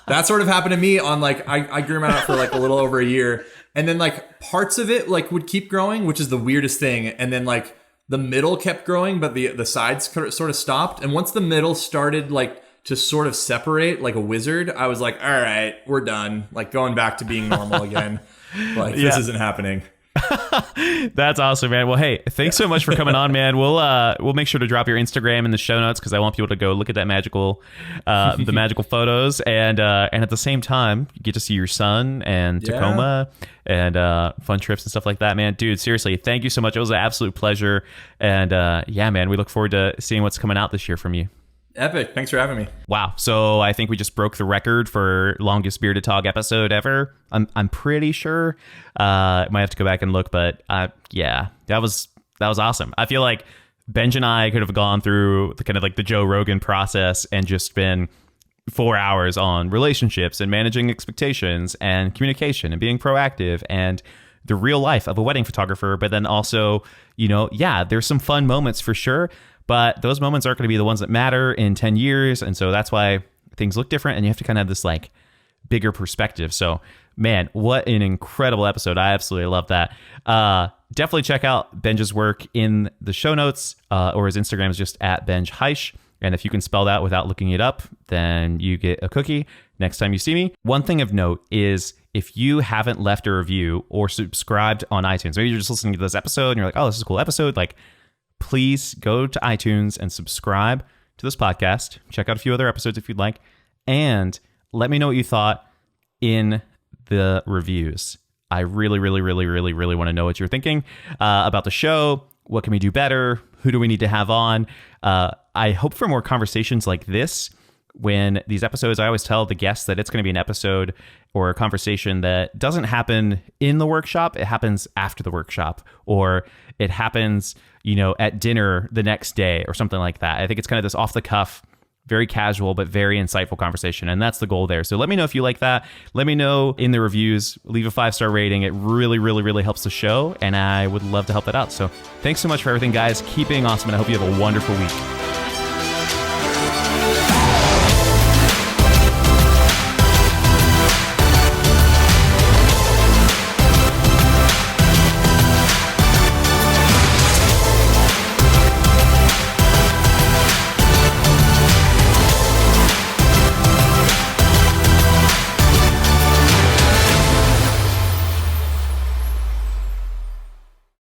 that sort of happened to me on like I grew mine out for like a little over a year, and then like parts of it like would keep growing, which is the weirdest thing, and then like the middle kept growing, but the sides sort of stopped, and once the middle started like to sort of separate like a wizard, I was like, all right, we're done, like going back to being normal again. Like this isn't happening. That's awesome, man. Well, hey, thanks so much for coming on, man. We'll make sure to drop your Instagram in the show notes, because I want people to go look at that magical the magical photos, and at the same time you get to see your son and Tacoma and fun trips and stuff like that, man. Dude, seriously, thank you so much. It was an absolute pleasure, and yeah, man, we look forward to seeing what's coming out this year from you. Epic. Thanks for having me. Wow. So I think we just broke the record for longest Bearded Tog episode ever. I'm pretty sure. Might have to go back and look, but yeah, that was awesome. I feel like Benj and I could have gone through the kind of like the Joe Rogan process and just been 4 hours on relationships and managing expectations and communication and being proactive and the real life of a wedding photographer. But then also, there's some fun moments for sure, but those moments aren't going to be the ones that matter in 10 years. And so that's why things look different, and you have to kind of have this like bigger perspective. So man, what an incredible episode. I absolutely love that. Definitely check out Benj's work in the show notes, or his Instagram is just at Benj Haisch. And if you can spell that without looking it up, then you get a cookie next time you see me. One thing of note is, if you haven't left a review or subscribed on iTunes, maybe you're just listening to this episode and you're like, oh, this is a cool episode, like, please go to iTunes and subscribe to this podcast. Check out a few other episodes if you'd like, and let me know what you thought in the reviews. I really, really, really, really, really want to know what you're thinking about the show. What can we do better? Who do we need to have on? I hope for more conversations like this. When these episodes, I always tell the guests that it's going to be an episode or a conversation that doesn't happen in the workshop. It happens after the workshop, or it happens, at dinner the next day or something like that. I think it's kind of this off the cuff, very casual, but very insightful conversation. And that's the goal there. So let me know if you like that. Let me know in the reviews. Leave a 5-star rating. It really, really, really helps the show. And I would love to help that out. So thanks so much for everything, guys. Keep being awesome. And I hope you have a wonderful week.